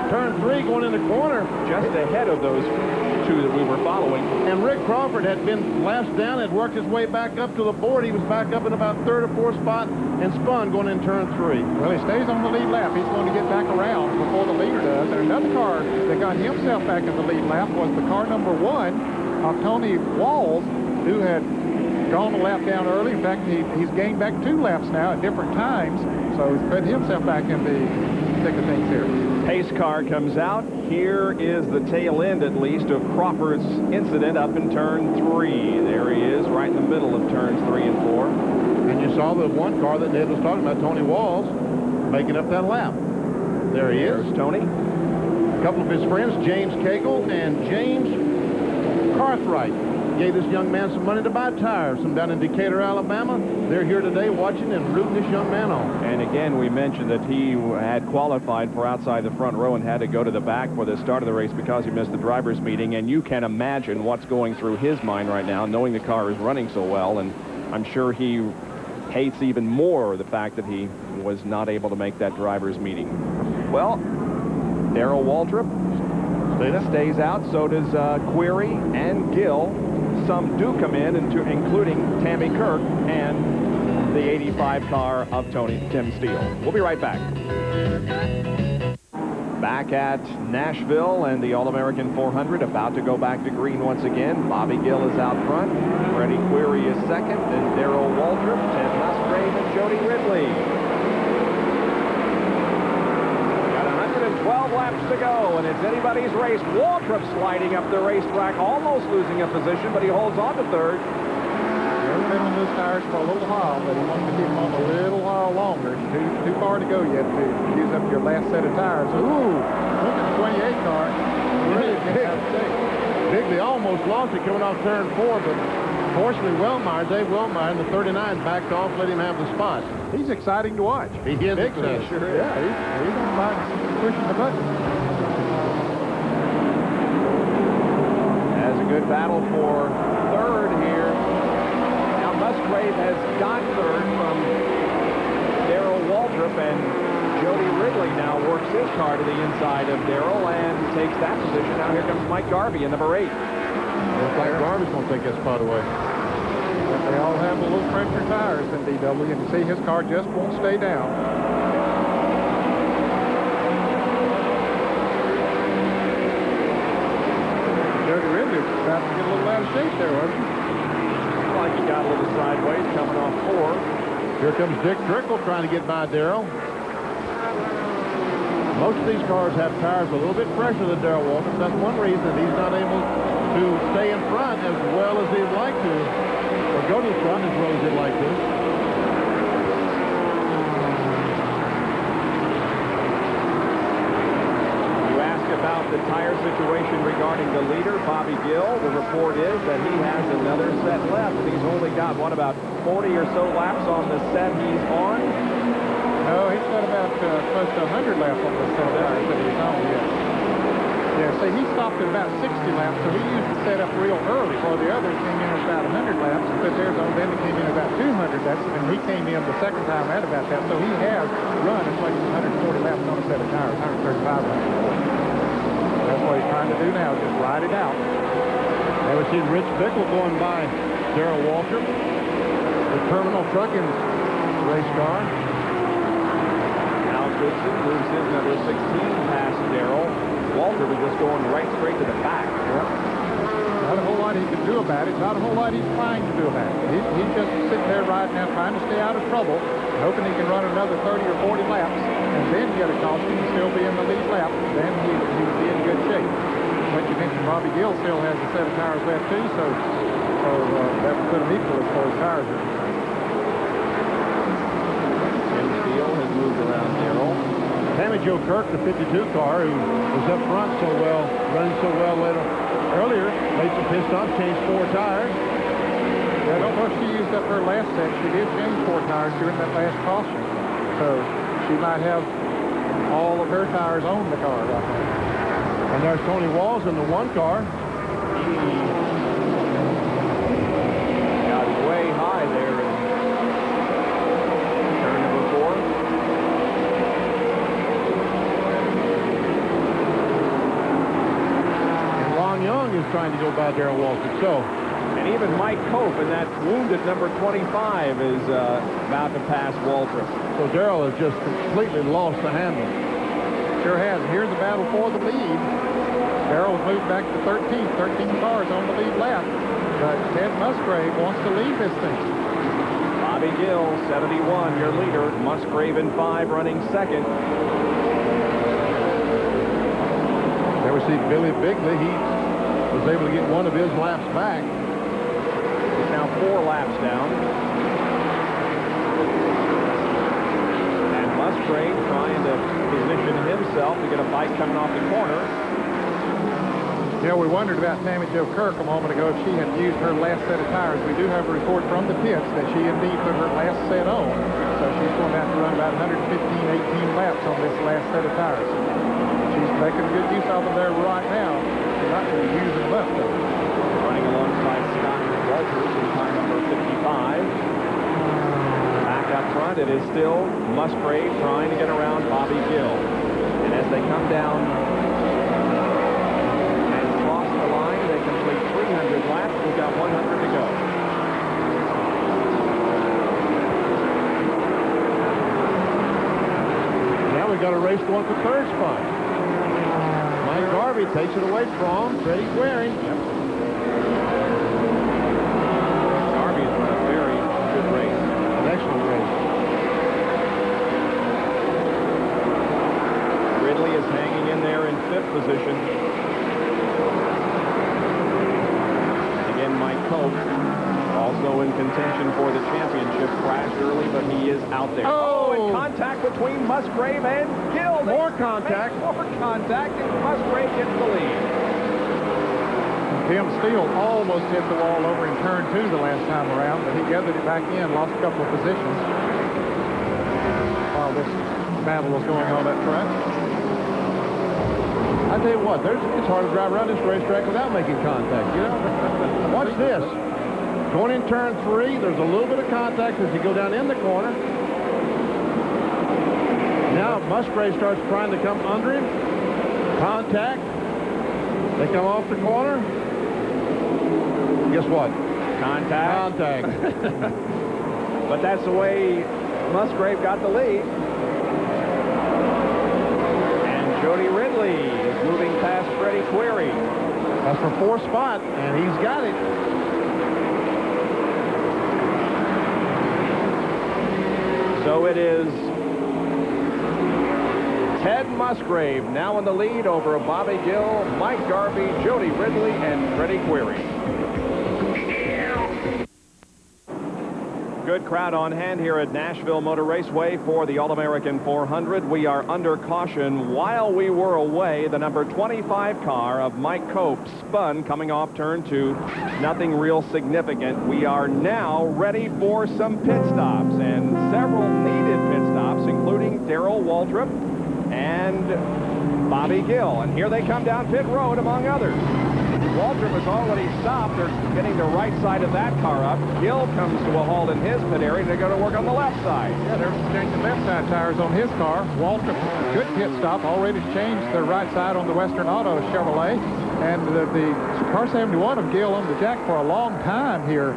turn 3 going in the corner. Just ahead of those 2 that we were following. And Rick Crawford had been last down, had worked his way back up to the board. He was back up in about 3rd or 4th spot, and spun going in turn 3. Well, he stays on the lead lap. He's going to get back around before the leader does. And another car that got himself back in the lead lap was the car number 1 of Tony Walls, who had gone a lap down early. In fact, he's gained back 2 laps now at different times. So he's put himself back in the thick of things here. Pace car comes out. Here is the tail end, at least, of Crawford's incident up in turn 3. There he is, right in the middle of turns 3 and 4. And you saw the 1 car that Ned was talking about, Tony Walls, making up that lap. There he is. There's Tony. A couple of his friends, James Cagle and James Cartwright, gave this young man some money to buy tires from down in Decatur, Alabama. They're here today watching and rooting this young man on. And again, we mentioned that he had qualified for outside the front row and had to go to the back for the start of the race because he missed the driver's meeting. And you can imagine what's going through his mind right now, knowing the car is running so well. And I'm sure he hates even more the fact that he was not able to make that driver's meeting. Well, Darrell Waltrip stays out. So does Query and Gill. Some do come in, including Tammy Kirk and the 85 car of Tim Steele. We'll be right back. Back at Nashville and the All-American 400 about to go back to green once again. Bobby Gill is out front. Freddie Query is second. Then Darrell Waltrip, Ted Musgrave, and Jody Ridley. Got 112 laps to go, and it's anybody's race. Waltrip sliding up the racetrack, almost losing a position, but he holds on to third. He's been on those tires for a little while, but he wants to keep them on a little while longer. It's too far to go yet to use up your last set of tires. Ooh, look at the 28 car. Really Bigley almost lost it coming off turn 4, but fortunately Dave Wellmeyer in the 39 backed off, let him have the spot. He's exciting to watch. He is exciting. Sure is. Yeah, he's on by pushing the button. Has a good battle for third here. Musgrave has got third from Darrell Waltrip, and Jody Ridley now works his car to the inside of Darrell and takes that position. Now here comes Mike Garvey in number 8. Looks like Garvey's going to take that spot away. But they all have the low pressure tires in DW, and you see his car just won't stay down. Jody Ridley was about to get a little out of shape there, wasn't he? Like he got a little sideways coming off 4. Here comes Dick Trickle trying to get by Darrell. Most of these cars have tires a little bit fresher than Darrell Waltrip. That's one reason he's not able to stay in front as well as he'd like to, or go to the front as well as he'd like to. About the tire situation regarding the leader, Bobby Gill. The report is that he has another set left, and he's only got, what, about 40 or so laps on the set he's on? No, he's got about close to 100 laps on the set of tires that he's on, yes. Yeah, see, he stopped at about 60 laps, so he used the setup real early, while the others came in at about 100 laps, and put theirs on, then they came in about 200 laps, and he came in the second time at about that, so he has run as much as 140 laps on a set of tires, 135 laps. That's what he's trying to do now, just ride it out. There we see Rich Bickle going by Darrell Waltrip, the Terminal Trucking's race car. Al Goodson moves his number 16 past Darrell. Waltrip is just going right straight to the back. Yep. Not a whole lot he can do about it. Not a whole lot he's trying to do about it. He's just sitting there right now trying to stay out of trouble, hoping he can run another 30 or 40 laps, and then get a caution and still be in the lead lap. Then he would be in good shape. But you mentioned Bobby Gill still has a set of tires left too, so that would put him equal as far as tires are concerned. Tim Steele has moved around Darrell. Tammy Joe Kirk, the 52 car, who was up front so well, running so well earlier, made some pit stops, changed 4 tires. I don't know if she used up her last set. She did change 4 tires during that last caution. So she might have all of her tires on the car right now. And there's Tony Walls in the 1 car. He got way high there in turn number 4. And Lon Young is trying to go by Darrell Waltrip. And even Mike Cope in that wounded number 25 is about to pass Waltrip. So Darrell has just completely lost the handle. Sure has. Here's the battle for the lead. Darrell's moved back to 13th. 13 cars on the lead lap. But Ted Musgrave wants to lead this thing. Bobby Gill, 71, your leader. Musgrave in 5, running second. There we see Billy Bigley. He was able to get one of his laps back. He's now 4 laps down. And Musgrave trying to position himself to get a bike coming off the corner. You know, we wondered about Tammy Jo Kirk a moment ago if she had used her last set of tires. We do have a report from the pits that she indeed put her last set on. So she's going to have to run about 115, 18 laps on this last set of tires. She's making good use of them there right now. She's not going to use them up, though. Running alongside Scott Walters in car number 55. Back up front, it is still Musgrave trying to get around Bobby Gill. And as they come down and cross the line, they complete 300 laps. We've got 100 to go. got a race going for third spot. Mike Garvey takes it away from Freddie Query. Garvey's run a very good race. An excellent race. Ridley is hanging in there in 5th position. Again, Mike Cope, also in contention for the championship, crashed early, but he is out there. Oh, and contact between Musgrave and Gill. More contact. More contact, and Musgrave gets the lead. Tim Steele almost hit the wall over in turn 2 the last time around, but he gathered it back in, lost a couple of positions while this battle was going on that track. I tell you what, it's hard to drive around this racetrack without making contact, you know? Watch this. Going in turn 3, there's a little bit of contact as you go down in the corner. Now Musgrave starts trying to come under him. Contact. They come off the corner. Guess what? Contact. Contact. But that's the way Musgrave got the lead. And Jody Ridley is moving past Freddie Query. That's for 4th spot, and he's got it. So it is Ted Musgrave now in the lead over Bobby Gill, Mike Garvey, Jody Ridley, and Freddie Query. Good crowd on hand here at Nashville Motor Raceway for the All-American 400. We are under caution. While we were away, the number 25 car of Mike Cope spun coming off turn 2. Nothing real significant. We are now ready for some pit stops, and several needed pit stops, including Darrell Waltrip and Bobby Gill. And here they come down pit road, among others. Waltrip has already stopped. They're getting the right side of that car up. Gill comes to a halt in his pit area, and they're going to work on the left side. Yeah, they're changing left side tires on his car. Waltrip, good pit stop, already changed the right side on the Western Auto Chevrolet. And the car 71 of Gill on the jack for a long time here,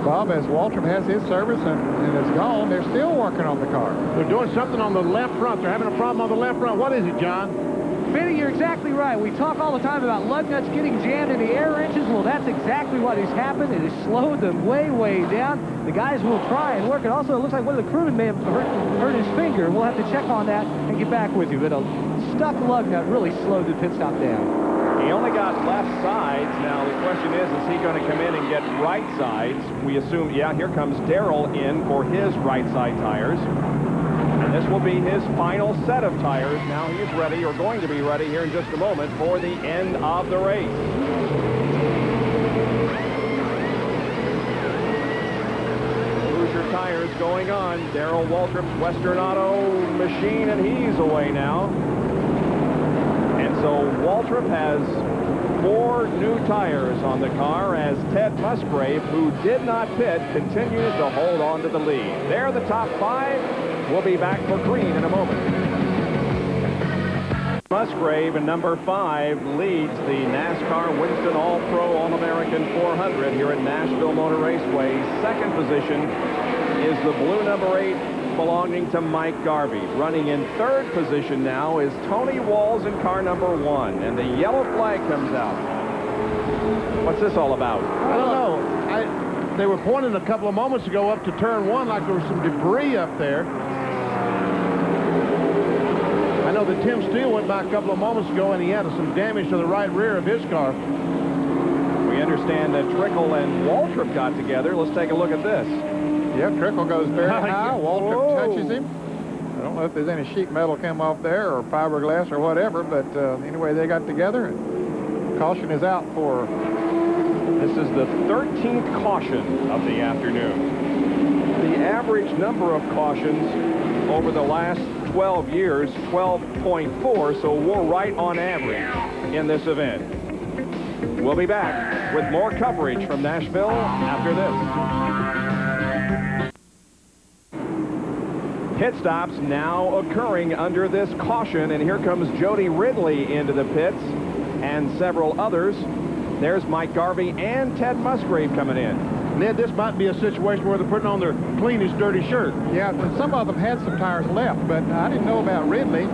Bob, as Waltrip has his service and is gone. They're still working on the car. They're doing something on the left front. They're having a problem on the left front. What is it, John? Benny, you're exactly right. We talk all the time about lug nuts getting jammed in the air wrenches. Well, that's exactly what has happened. It has slowed them way, way down. The guys will try and work it. Also, it looks like one of the crewmen may have hurt his finger. We'll have to check on that and get back with you. But a stuck lug nut really slowed the pit stop down. He only got left sides. Now, the question is he going to come in and get right sides? We assume, yeah, here comes Darrell in for his right side tires. And this will be his final set of tires. Now he's ready, or going to be ready here in just a moment, for the end of the race. Hoosier tires going on. Darrell Waltrip's Western Auto machine, and he's away now. And so Waltrip has 4 new tires on the car as Ted Musgrave, who did not pit, continues to hold on to the lead. They're the top 5. We'll be back for green in a moment. Musgrave in number 5 leads the NASCAR Winston All-Pro All-American 400 here at Nashville Motor Raceway. Second position is the blue number 8 belonging to Mike Garvey. Running in third position now is Tony Walls in car number 1, and the yellow flag comes out. What's this all about? I don't know. They were pointing a couple of moments ago up to turn 1 like there was some debris up there. I know that Tim Steele went by a couple of moments ago and he had some damage to the right rear of his car. We understand that Trickle and Waltrip got together. Let's take a look at this. Yep, Trickle goes very high. Waltrip touches him. I don't know if there's any sheet metal came off there or fiberglass or whatever, but anyway, they got together and caution is out for... This is the 13th caution of the afternoon. The average number of cautions over the last 12 years, 12.4, so we're right on average in this event. We'll be back with more coverage from Nashville after this. Pit stops now occurring under this caution, and here comes Jody Ridley into the pits and several others. There's Mike Garvey and Ted Musgrave coming in. Ned, this might be a situation where they're putting on their cleanest dirty shirt. Yeah, and some of them had some tires left, but I didn't know about Ridley.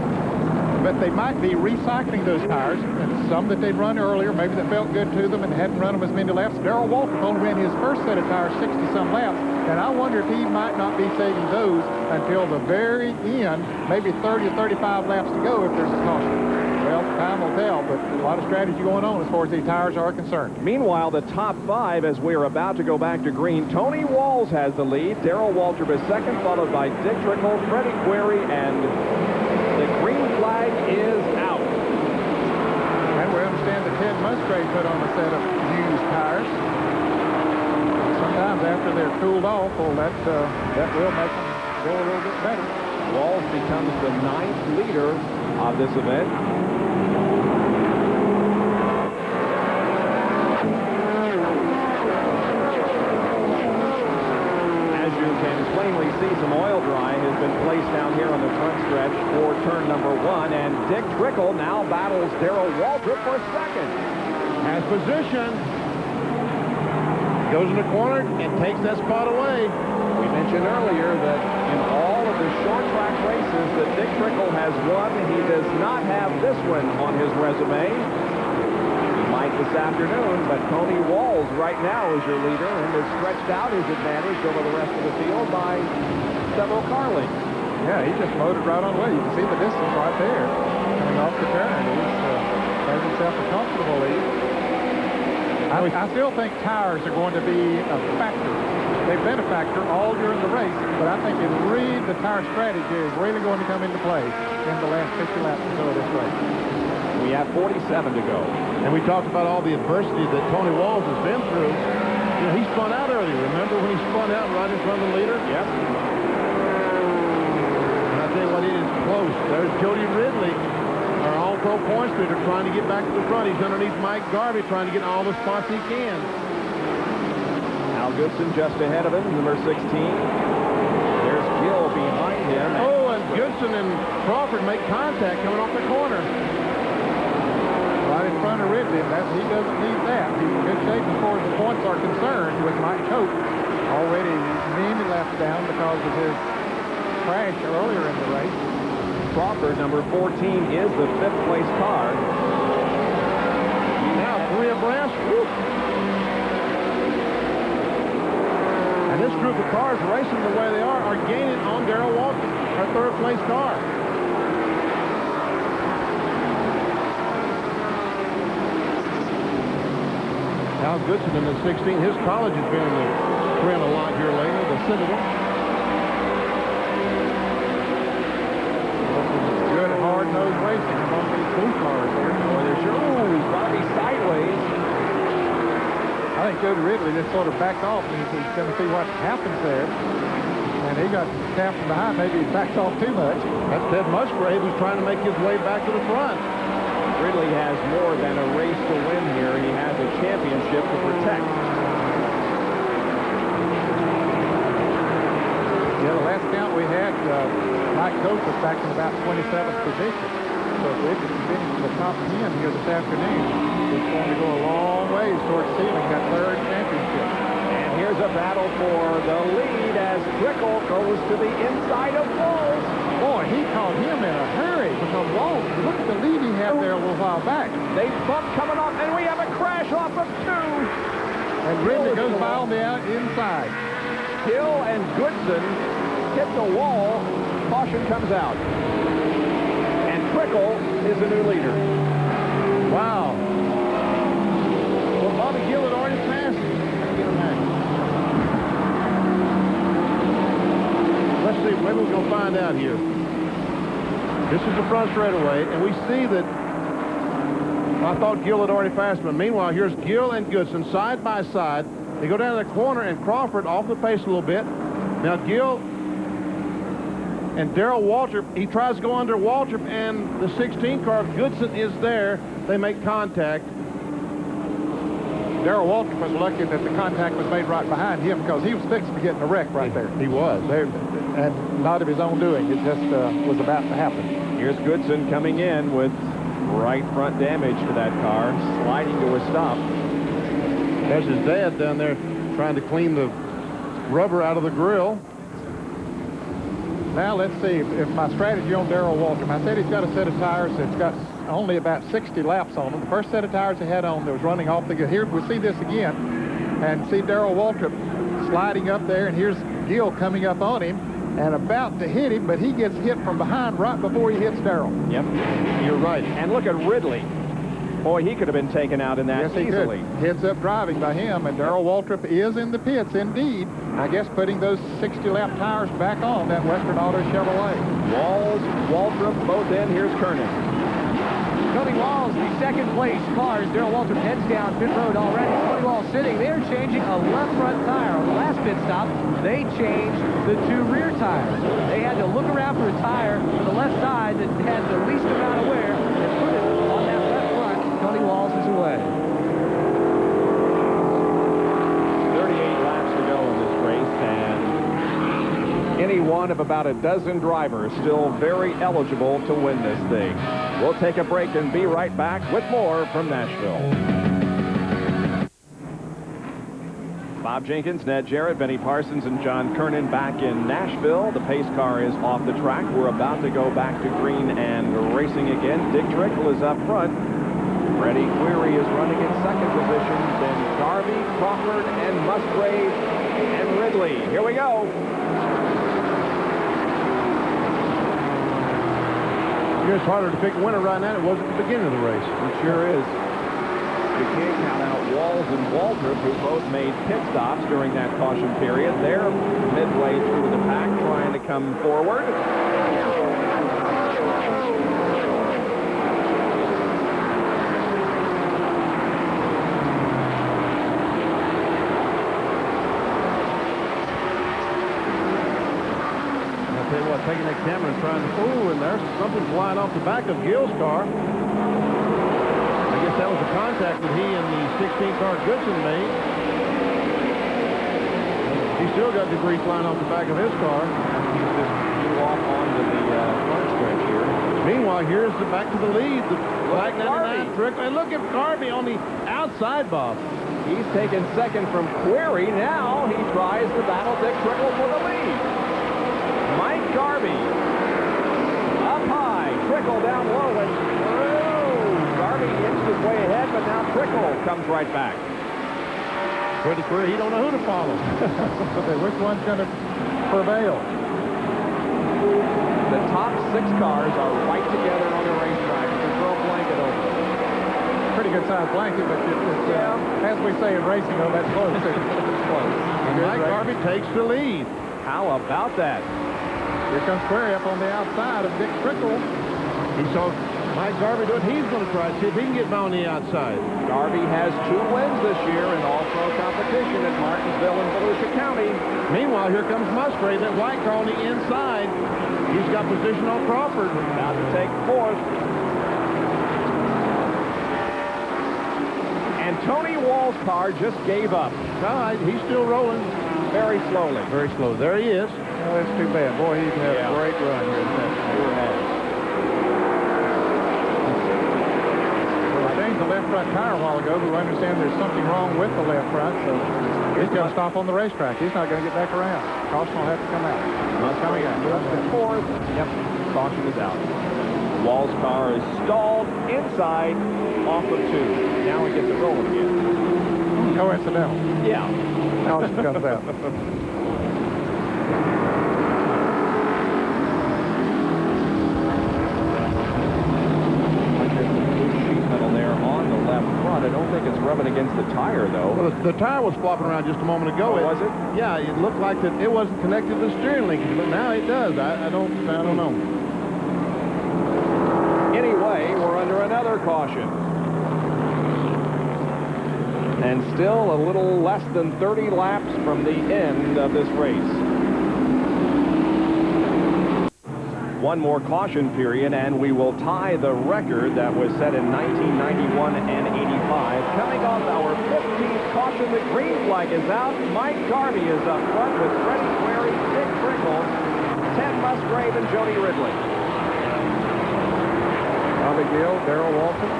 But they might be recycling those tires, and some that they'd run earlier, maybe that felt good to them and hadn't run them as many laps. Darrell Waltrip only ran his first set of tires 60-some laps, and I wonder if he might not be saving those until the very end, maybe 30 or 35 laps to go if there's a caution. Well, time will tell, but a lot of strategy going on as far as these tires are concerned. Meanwhile, the top 5, as we are about to go back to green, Tony Walls has the lead. Darrell Waltrip is second, followed by Dick Trickle, Freddie Query, and the green flag is out. And we understand that Ted Musgrave put on a set of used tires. Sometimes after they're cooled off, well, that will make them go a little bit better. Walls becomes the 9th leader of this event. Plainly see some oil dry has been placed down here on the front stretch for turn number 1, and Dick Trickle now battles Darrell Waltrip for second. Has position. Goes in the corner and takes that spot away. We mentioned earlier that in all of the short track races that Dick Trickle has won, he does not have this one on his resume. Might this afternoon, but Tony Walls right now is your leader and has stretched out his advantage over the rest of the field by several car lengths. Yeah, he just motored right on away. You can see the distance right there. Coming off the turn, he's has himself a comfortable lead. I still think tires are going to be a factor. They've been a factor all during the race, but I think the tire strategy is really going to come into play in the last 50 laps or so of this race. We have 47 to go. And we talked about all the adversity that Tony Walls has been through. You know, he spun out earlier. Remember when he spun out right in front of the leader? Yep. And I tell you what, it is close. There's Jody Ridley, our all-pro points leader, trying to get back to the front. He's underneath Mike Garvey, trying to get all the spots he can. Al Goodson just ahead of him, number 16. There's Gill behind him. Oh, and Goodson and Crawford make contact coming off the corner. Right in front of Ridley, and he doesn't need that. He's in good shape as far as the points are concerned with Mike Cope. Already many laps down because of his crash earlier in the race. Crawford, number 14, is the 5th place car. Now 3 abreast. Woo. And this group of cars racing the way they are gaining on Darrell Waltrip, our 3rd place car. Al Goodson in the 16. His college has been in the trend a lot here lately, the Citadel. Good hard-nosed racing among these blue cars here. Boy, there's your he's Bobby sideways. I think Jody Ridley just sort of backed off, and he's going to see what happens there. And he got tapped from behind. Maybe he backed off too much. That's Ted Musgrave, who's trying to make his way back to the front. Ridley has more than a race to win here. He has a championship to protect. Yeah, the last count we had, Mike Cope was back in about 27th position. So if Ridley can finish in the top 10 here this afternoon, he's going to go a long ways towards sealing that 3rd championship. And here's a battle for the lead as Trickle goes to the inside of Walls. Boy, he caught him in a hurry because Walls, look at the lead he had there a little while back. They bump coming off, and we have a crash off of 2. And Ridley goes by on the inside. Hill and Goodson hit the wall. Caution comes out. And Trickle is the new leader. Wow. Well, Bobby Gill had already passed him. Let's see, maybe we're going to find out here. This is the front straightaway, and we see that I thought Gill had already passed him. Meanwhile, here's Gill and Goodson side by side. They go down to the corner, and Crawford off the pace a little bit. Now, Gill and Darrell Waltrip, he tries to go under Waltrip, and the 16 car, Goodson, is there. They make contact. Darrell Waltrip was lucky that the contact was made right behind him because he was fixing to get in a wreck right there. He was. And not of his own doing. It just was about to happen. Here's Goodson coming in with right front damage to that car, sliding to a stop. There's his dad down there trying to clean the rubber out of the grill. Now let's see if my strategy on Darrell Waltrip. I said he's got a set of tires that's got only about 60 laps on them. The first set of tires he had on that was running off the... Here, we'll see this again. And see Darrell Waltrip sliding up there, and here's Gill coming up on him and about to hit him, but he gets hit from behind right before he hits Darrell. Yep, you're right. And look at Ridley. Boy, he could have been taken out in that yes, easily. Heads up driving by him, and Darrell Waltrip is in the pits indeed. I guess putting those 60-lap tires back on that Western Auto Chevrolet. Walls, Waltrip, both in. Here's Kernan. Tony Walls, the second place car, as Darrell Waltrip heads down pit road already. Tony Walls sitting there changing a left front tire. On the last pit stop, they changed the 2 rear tires. They had to look around for a tire for the left side that had the least amount of wear and put it on that left front. Tony Walls is away. 38 laps to go in this race, and any one of about a dozen drivers still very eligible to win this thing. We'll take a break and be right back with more from Nashville. Bob Jenkins, Ned Jarrett, Benny Parsons, and John Kernan back in Nashville. The pace car is off the track. We're about to go back to green and racing again. Dick Trickle is up front. Freddie Query is running in second position. Then Garvey, Crawford, and Musgrave, and Ridley. Here we go. It's harder to pick a winner right now than it was at the beginning of the race. It sure is. You can't count out Walls and Waltrip, who both made pit stops during that caution period. They're midway through the pack trying to come forward. Taking that camera and trying to fool in there. Something flying off the back of Gill's car. I guess that was the contact that he and the 16 car Goodson made. He still got debris flying off the back of his car. He just flew off onto the front stretch here. Meanwhile, here's the back to the lead. The Black 99 Trickle. And look at Garvey on the outside, Bob. He's taken second from Query. Now he tries to battle Dick Trickle for the lead. Mike Garvey up high, Trickle down low, and Garvey inched his way ahead, but now Trickle comes right back. Freddie Query, he don't know who to follow. Which one's going to prevail? The top 6 cars are right together on the racetrack. You can throw a blanket over it. Pretty good sized blanket, but it's as we say in racing, that's close. It's close. And Mike Garvey takes the lead. How about that? Here comes Query up on the outside of Dick Trickle. He saw Mike Garvey do it. He's going to try to see if he can get by on the outside. Garvey has 2 wins this year in all-pro competition at Martinsville and Volusia County. Meanwhile, here comes Musgrave, that white car on the inside. He's got position on Crawford. About to take 4th. And Tony Wall's car just gave up. No, he's still rolling. Very slowly. Very slow. There he is. Oh, that's too bad. Boy, he's had a great run here. Well, I changed the left front tire a while ago, but we understand there's something wrong with the left front, so he's going to stop on the racetrack. He's not going to get back around. Caution will have to come out. That's coming out. 4th. Yep. Caution is out. Wall's car is stalled inside off of 2. Now he gets it rolling again. Coincidental. Yeah. Caution comes out. I don't think it's rubbing against the tire, though. Well, the tire was flopping around just a moment ago. Oh, was it? Yeah, it looked like that it wasn't connected to the steering linkage, but now it does. I don't know. Anyway, we're under another caution. And still a little less than 30 laps from the end of this race. One more caution period, and we will tie the record that was set in 1991 and 85. Coming off our 15th caution, the green flag is out. Mike Garvey is up front with Freddie Query, Dick Trickle, Ted Musgrave, and Jody Ridley. Bobby Gill, Darrell Waltrip,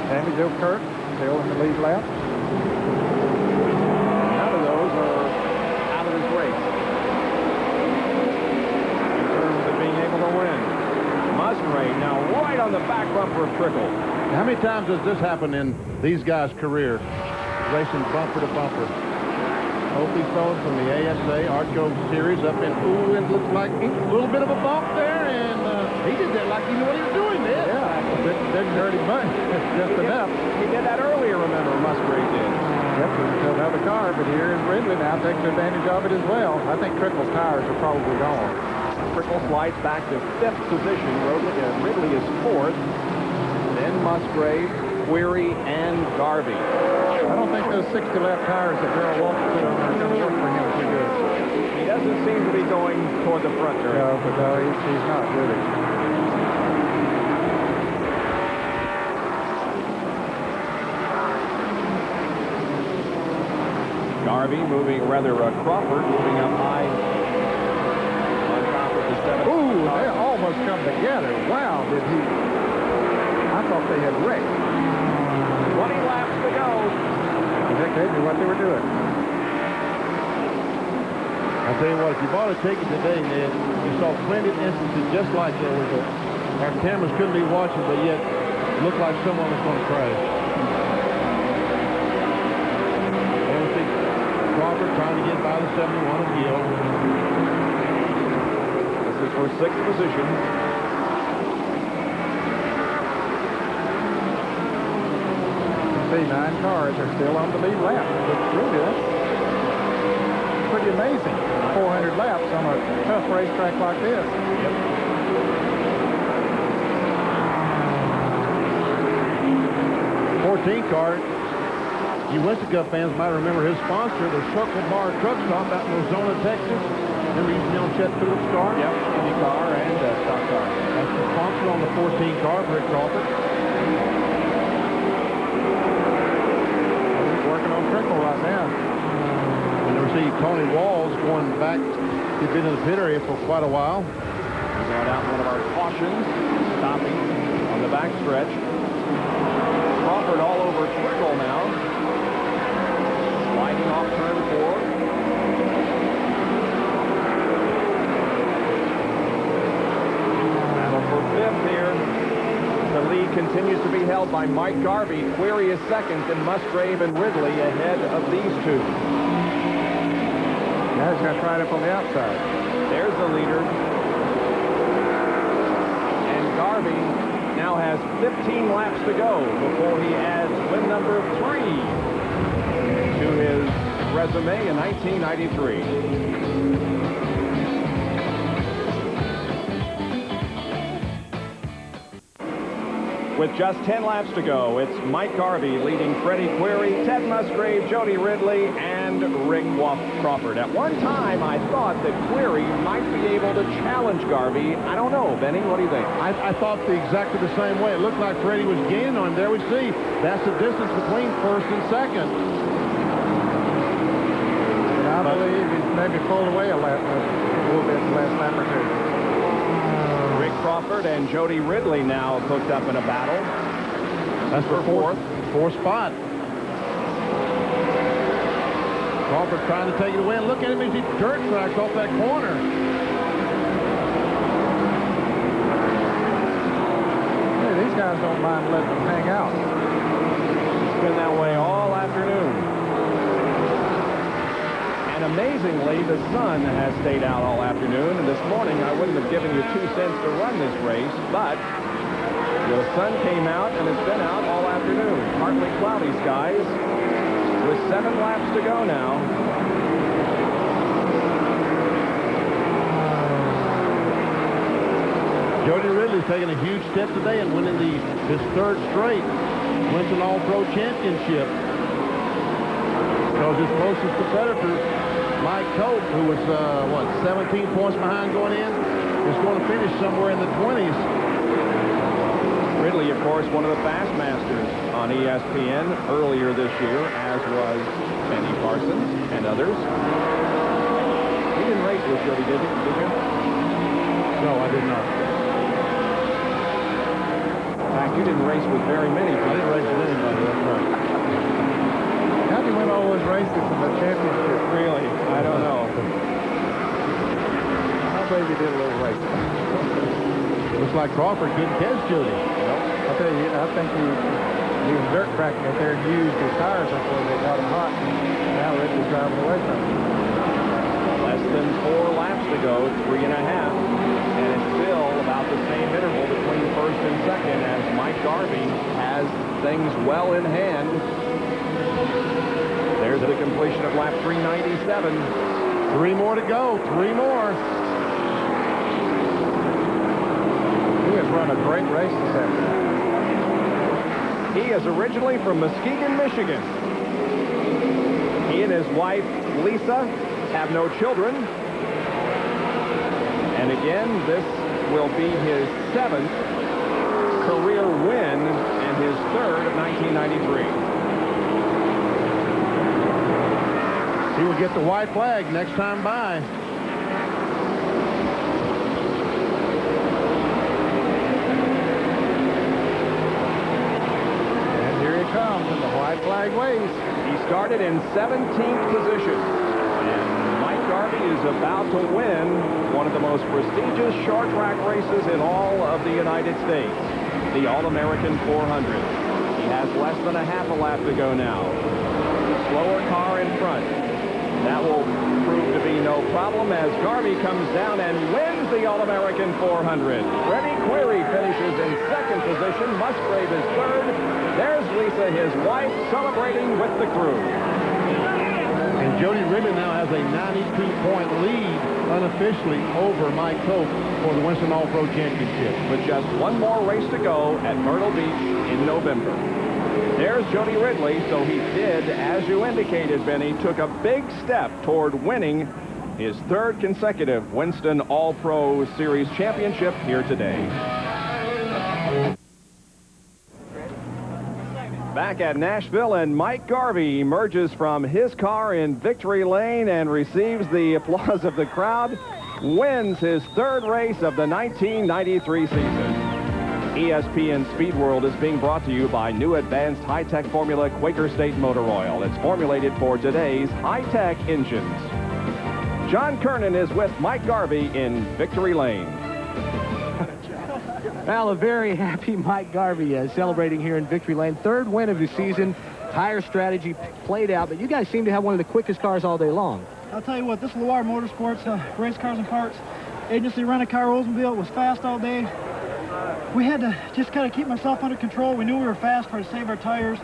Sammy Joe Kirk, still in the lead lap. None of those are out of this race in terms of being able to win. Musgrave now right on the back bumper of Trickle. How many times has this happened in these guys' career? Racing bumper to bumper. Opie Stone from the ASA Arco Series up in, ooh, it looks like a little bit of a bump there, and he did that like he knew what he was doing there. Yeah, it didn't hurt him much, just enough. He did that earlier, remember, Musgrave did. Yep, there's another car, but here is Ridley now takes advantage of it as well. I think Trickle's tires are probably gone. Trickle slides back to 5th position. Ridley is 4th. Then Musgrave, Query, and Garvey. I don't think those 60-lap tires that Darrell Walton put on are going to work for him too good. He doesn't seem to be going toward the front there. No, but no, he's not really. Garvey moving, Crawford moving up high on top of the 7th. Ooh, they almost come together. Wow, did he? I thought they had wrecked. 20 laps to go. I think they knew what they were doing. I'll tell you what, if you bought a ticket today, Ned, you saw plenty of instances just like there was our cameras couldn't be watching, but yet it looked like someone was going to crash. There we see Crawford trying to get by the 71 of Gill. This is for 6th position. See, 9 cars are still on the lead lap. Looks real good. Pretty amazing. 400 laps on a tough racetrack like this. Yep. 14 car. You Winston Cup fans might remember his sponsor, the Circle Bar Truck Stop out in Ozona, Texas. Remember, he used to be on Chet Phillips' car? Yep, Indy car and stock car. That's the sponsor on the 14 car, Rick Crawford. He's working on Trickle right now. And we see Tony Walls going back. He's been in the pit area for quite a while. He's going out one of our cautions, stopping on the back stretch. Crawford all over Trickle now. Sliding off turn 4. Battle for 5th here. The lead continues to be held by Mike Garvey. Query is 2nd, and Musgrave and Ridley ahead of these two. Now he's going to try it up on the outside. There's the leader. And Garvey now has 15 laps to go before he adds win number 3 to his resume in 1993. With just 10 laps to go, it's Mike Garvey leading Freddie Query, Ted Musgrave, Jody Ridley, and Rick Crawford. At one time, I thought that Query might be able to challenge Garvey. I don't know. Benny, what do you think? I thought exactly the same way. It looked like Freddie was gaining on him. There we see. That's the distance between 1st and 2nd. And I believe he's maybe pulled away a little bit the last lap or two. Rick Crawford and Jody Ridley now hooked up in a battle. That's for 4th spot. Crawford trying to take it away. And look at him as he dirt tracks off that corner. Hey, these guys don't mind letting them hang out. It's been that way all afternoon. And amazingly, the sun has stayed out all afternoon. And this morning, I wouldn't have given you 2 cents to run this race, but the sun came out and it's been out all afternoon. Partly cloudy skies with 7 laps to go now. Jody Ridley's taking a huge step today and winning his 3rd straight Winston All-Pro Championship. Because his closest competitor, Mike Cope, who was, 17 points behind going in, is going to finish somewhere in the 20s. Ridley, of course, one of the Fast Masters on ESPN earlier this year, as was Benny Parsons and others. He didn't race with Jody, did you? No, I did not. In fact, you didn't race with very many people. I didn't race with anybody, that's right. has raced this in the championship. Really? I don't know. I believe he did a little racing. Looks like Crawford couldn't catch Jody. I tell you, I think he was dirt tracking up there and used his tires before they got him hot. Now Ridley's driving away from him. Less than 4 laps to go, 3.5. And it's still about the same interval between first and second as Mike Garvey has things well in hand. There's the completion of lap 397. 3 more to go. 3 more. He has run a great race this afternoon. He is originally from Muskegon, Michigan. He and his wife, Lisa, have no children. And again, this will be his 7th career win and his 3rd of 1993. He will get the white flag next time by. Comes and the white flag waves. He started in 17th position. And Mike Garvey is about to win one of the most prestigious short track races in all of the United States, the All-American 400. He has less than a half a lap to go now. Slower car in front. That will prove to be no problem as Garvey comes down and wins the All-American 400. Freddie Query finishes in 2nd position. Musgrave is 3rd. There's Lisa, his wife, celebrating with the crew. And Jody Ridley now has a 92-point lead unofficially over Mike Cope for the Winston All-Pro Championship. With just one more race to go at Myrtle Beach in November. There's Jody Ridley, so he did, as you indicated, Benny, took a big step toward winning his 3rd consecutive Winston All-Pro Series championship here today. Back at Nashville, and Mike Garvey emerges from his car in victory lane and receives the applause of the crowd, wins his 3rd race of the 1993 season. ESPN Speed World is being brought to you by new advanced high-tech formula Quaker State Motor Oil. It's formulated for today's high-tech engines. John Kernan is with Mike Garvey in victory lane. Well, a very happy Mike Garvey celebrating here in victory lane. 3rd win of the season. Tire strategy played out, but you guys seem to have one of the quickest cars all day long. I'll tell you what, this Loire Motorsports, Race Cars and Parts Agency rent-a-car Oldsmobile was fast all day. We had to just kind of keep myself under control. We knew we were fast, trying to save our tires.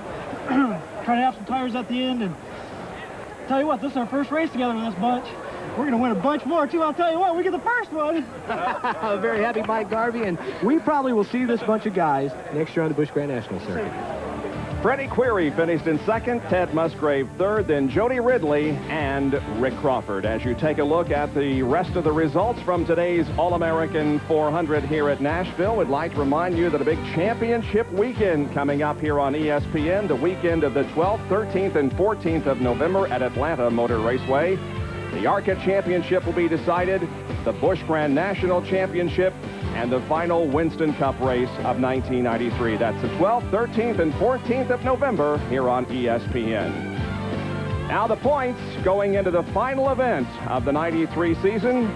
Trying to have some tires at the end. And tell you what, this is our 1st race together with this bunch. We're going to win a bunch more, too. I'll tell you what, we get the 1st one. Very happy Mike Garvey, and we probably will see this bunch of guys next year on the Busch Grand National Circuit. Freddie Query finished in 2nd, Ted Musgrave 3rd, then Jody Ridley and Rick Crawford. As you take a look at the rest of the results from today's All-American 400 here at Nashville, we'd like to remind you that a big championship weekend coming up here on ESPN, the weekend of the 12th, 13th, and 14th of November at Atlanta Motor Raceway. The ARCA Championship will be decided, the Busch Grand National Championship, and the final Winston Cup race of 1993. That's the 12th, 13th, and 14th of November here on ESPN. Now the points going into the final event of the 93 season.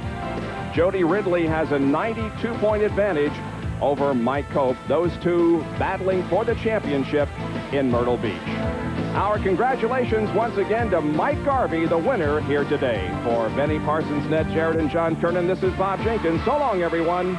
Jody Ridley has a 92-point advantage over Mike Cope. Those two battling for the championship in Myrtle Beach. Our congratulations once again to Mike Garvey, the winner here today. For Benny Parsons, Ned Jarrett, and John Kernan, this is Bob Jenkins. So long, everyone.